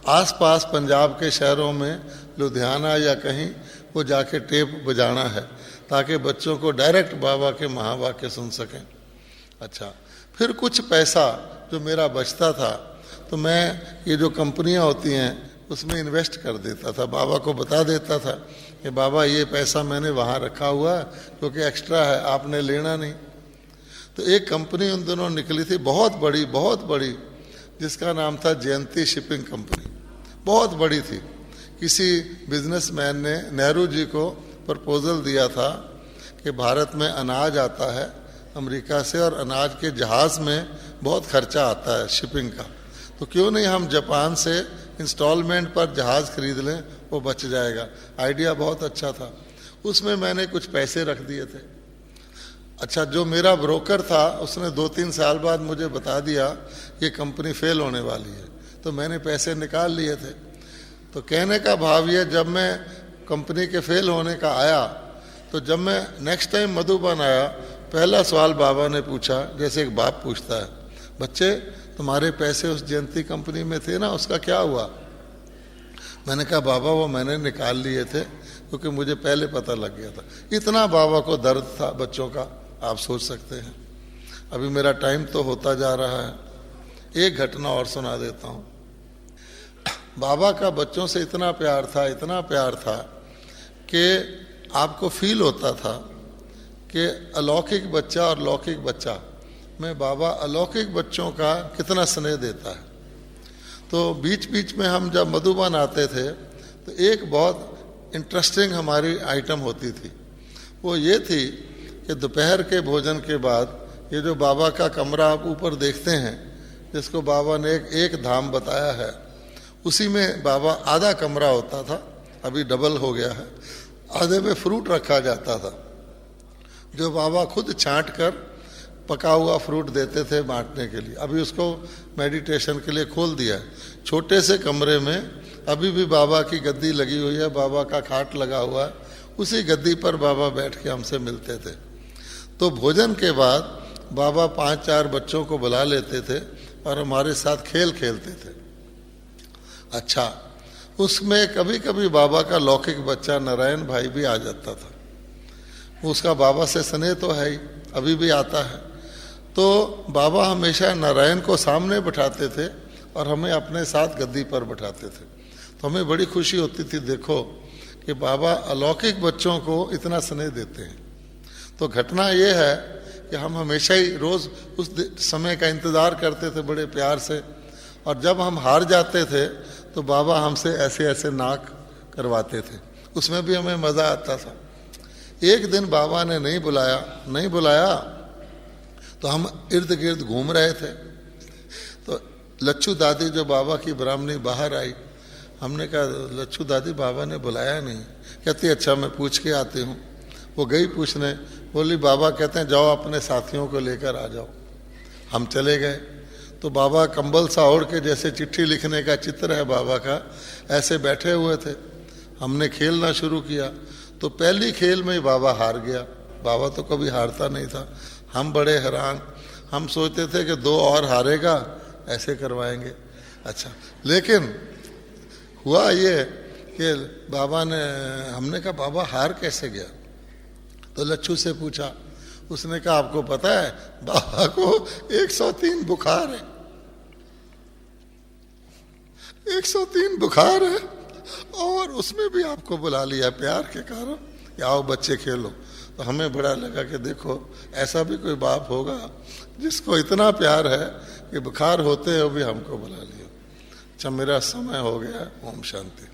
आसपास पंजाब के शहरों में लुधियाना या कहीं वो जाके टेप बजाना है ताकि बच्चों को डायरेक्ट बाबा के महावाक्य सुन सकें। अच्छा, फिर कुछ पैसा जो मेरा बचता था तो मैं ये जो कंपनियां होती हैं उसमें इन्वेस्ट कर देता था। बाबा को बता देता था कि बाबा ये पैसा मैंने वहाँ रखा हुआ है क्योंकि एक्स्ट्रा है, आपने लेना नहीं। तो एक कंपनी उन दिनों निकली थी बहुत बड़ी, जिसका नाम था जयंती शिपिंग कंपनी। बहुत बड़ी थी। किसी बिजनेसमैन ने नेहरू जी को प्रपोजल दिया था कि भारत में अनाज आता है अमेरिका से, और अनाज के जहाज़ में बहुत खर्चा आता है शिपिंग का, तो क्यों नहीं हम जापान से इंस्टॉलमेंट पर जहाज़ खरीद लें, वो बच जाएगा। आइडिया बहुत अच्छा था। उसमें मैंने कुछ पैसे रख दिए थे। अच्छा, जो मेरा ब्रोकर था उसने 2-3 साल बाद मुझे बता दिया ये कंपनी फेल होने वाली है, तो मैंने पैसे निकाल लिए थे। तो कहने का भाव ये, जब मैं कंपनी के फेल होने का आया तो जब मैं नेक्स्ट टाइम मधुबन आया, पहला सवाल बाबा ने पूछा, जैसे एक बाप पूछता है, बच्चे तुम्हारे पैसे उस जयंती कंपनी में थे ना, उसका क्या हुआ? मैंने कहा बाबा वो मैंने निकाल लिए थे क्योंकि मुझे पहले पता लग गया था। इतना बाबा को दर्द था बच्चों का, आप सोच सकते हैं। अभी मेरा टाइम तो होता जा रहा है, एक घटना और सुना देता हूँ। बाबा का बच्चों से इतना प्यार था कि आपको फील होता था कि अलौकिक बच्चा और लौकिक बच्चा में बाबा अलौकिक बच्चों का कितना स्नेह देता है। तो बीच बीच में हम जब मधुबन आते थे तो एक बहुत इंटरेस्टिंग हमारी आइटम होती थी। वो ये थी कि दोपहर के भोजन के बाद ये जो बाबा का कमरा आप ऊपर देखते हैं, जिसको बाबा ने एक धाम बताया है, उसी में बाबा आधा कमरा होता था, अभी डबल हो गया है। आधे में फ्रूट रखा जाता था जो बाबा खुद छांट कर पका हुआ फ्रूट देते थे बांटने के लिए। अभी उसको मेडिटेशन के लिए खोल दिया है। छोटे से कमरे में अभी भी बाबा की गद्दी लगी हुई है, बाबा का खाट लगा हुआ है, उसी गद्दी पर बाबा बैठ के हमसे मिलते थे। तो भोजन के बाद बाबा 5-4 बच्चों को बुला लेते थे और हमारे साथ खेल खेलते थे। अच्छा, उसमें कभी कभी बाबा का लौकिक बच्चा नारायण भाई भी आ जाता था। उसका बाबा से स्नेह तो है ही, अभी भी आता है। तो बाबा हमेशा नारायण को सामने बिठाते थे और हमें अपने साथ गद्दी पर बिठाते थे। तो हमें बड़ी खुशी होती थी, देखो कि बाबा अलौकिक बच्चों को इतना स्नेह देते हैं। तो घटना ये है कि हम हमेशा ही रोज़ उस समय का इंतज़ार करते थे बड़े प्यार से, और जब हम हार जाते थे तो बाबा हमसे ऐसे ऐसे नाक करवाते थे, उसमें भी हमें मज़ा आता था। एक दिन बाबा ने नहीं बुलाया तो हम इर्द गिर्द घूम रहे थे। तो लच्छू दादी जो बाबा की ब्राह्मणी बाहर आई, हमने कहा लच्छू दादी बाबा ने बुलाया नहीं। कहती अच्छा मैं पूछ के आती हूँ। वो गई पूछने, बोली बाबा कहते हैं जाओ अपने साथियों को लेकर आ जाओ। हम चले गए तो बाबा कंबल सा ओढ़ के, जैसे चिट्ठी लिखने का चित्र है बाबा का, ऐसे बैठे हुए थे। हमने खेलना शुरू किया तो पहली खेल में ही बाबा हार गया। बाबा तो कभी हारता नहीं था। हम बड़े हैरान, हम सोचते थे कि 2 और हारेगा, ऐसे करवाएंगे। अच्छा, लेकिन हुआ ये कि बाबा ने, हमने कहा बाबा हार कैसे गया? तो लच्छू से पूछा, उसने कहा आपको पता है बाबा को 103 बुखार है, 103 बुखार है, और उसमें भी आपको बुला लिया प्यार के कारण कि आओ बच्चे खेलो। तो हमें बड़ा लगा कि देखो ऐसा भी कोई बाप होगा जिसको इतना प्यार है कि बुखार होते हुए भी हमको बुला लिया। अच्छा, मेरा समय हो गया। ओम शांति।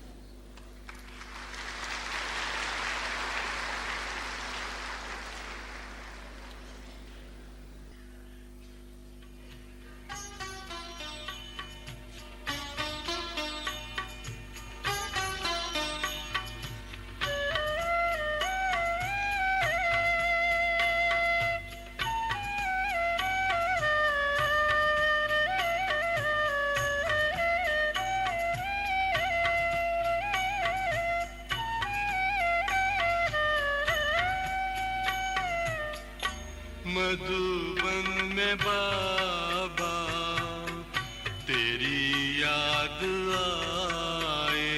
मधुबन में बाबा तेरी याद आए,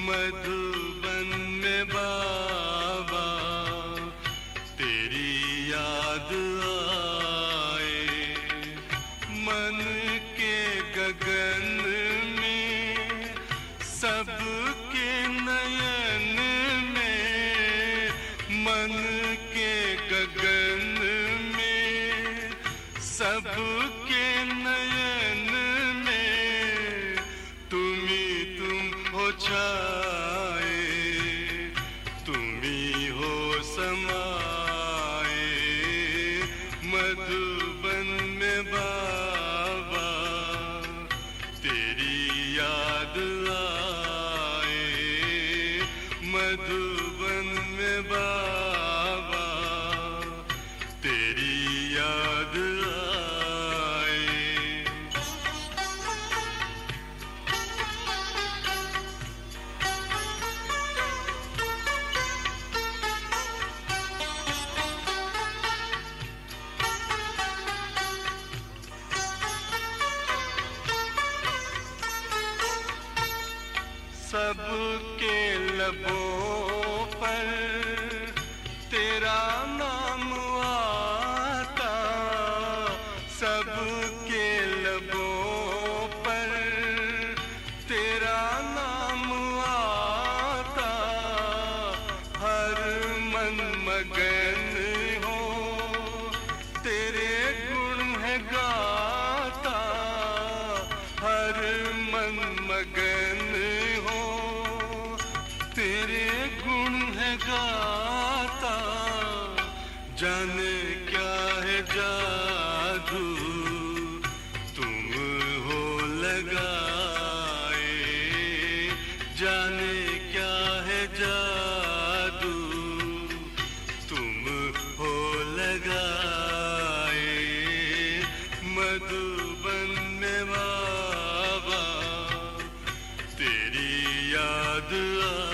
मधुबन में बाबा तेरी याद आए। मन के गगन में सबके नयन में, मन के गगन में सबके नयन में तुम हो छाए, तुम ही हो समाए। मधुबन में बाबा तेरी याद आए, मधुबन में बाबा तेरी याद आए। सबके लबों पर तेरा नाम आता, सबके लबों पर तेरा नाम आता। हर मन मगन हो तेरे गुण है गाता, हर मन मगन हो तेरे गुण है गाता। जाने क्या है जादू तुम हो लगाए, जाने क्या है जादू तुम हो लगाए। मधुबन में बाबा तेरी याद आए।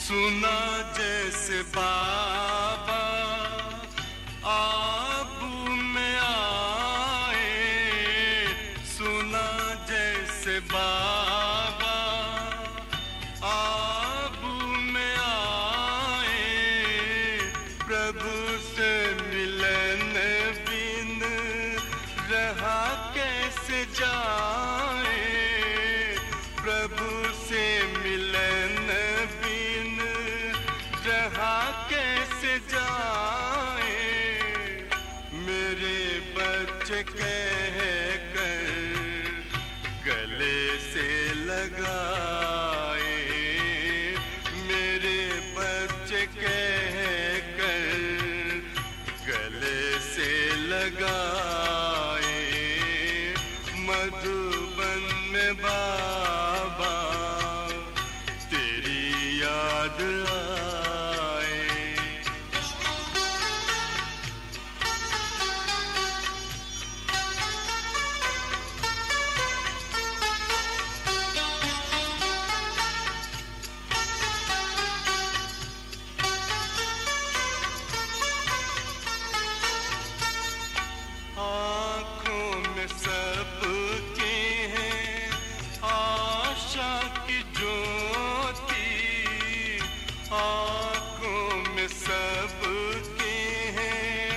सुना जैसे बाबा आबू में आए, सुना जैसे बाबा आबू में आए। प्रभु से मिलन बिन रहा कैसे जाए, प्रभु से मिलन बिन रहा कैसे जाए। मेरे बच्चे कह कर गले से लगाए, मेरे बच्चे कह कर गले से लगाए। मधुबन में बाबा तेरी याद आए। आँखों में सबके हैं आशा की ज्योति, आँखों में सबके हैं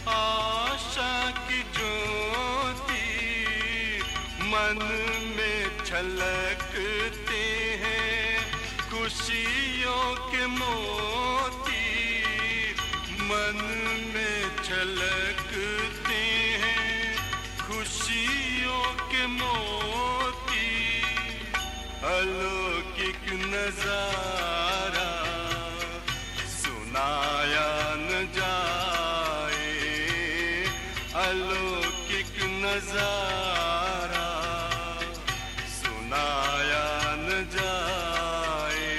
आशा की ज्योति। मन में छलकते हैं खुशियों के मोती, मन में छलकते हैं खुशियों के मोती। अलौकिक नजारा सुनाया न जाए, अलौकिक नजारा सुनाया न जाए।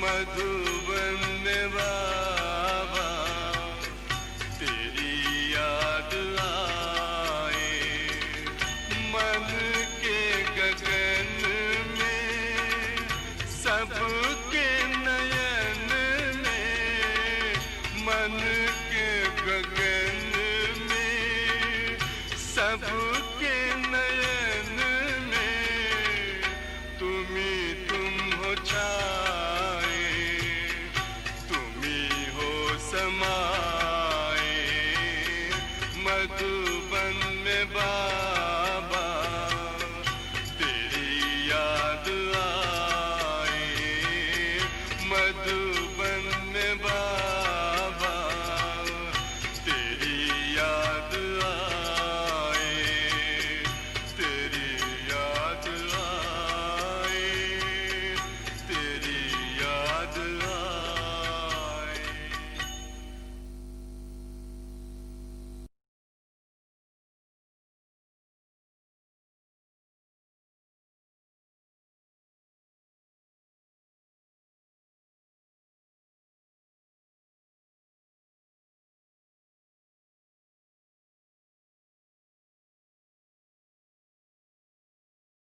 मधुबन में बाबा तेरी याद आए। मन के गगन में सबके नयन में, मन के गगन में सबके नयन में तुम हो छाए, तुम्ही हो समाए। मधुबन में बाबा तेरी याद आए। मधु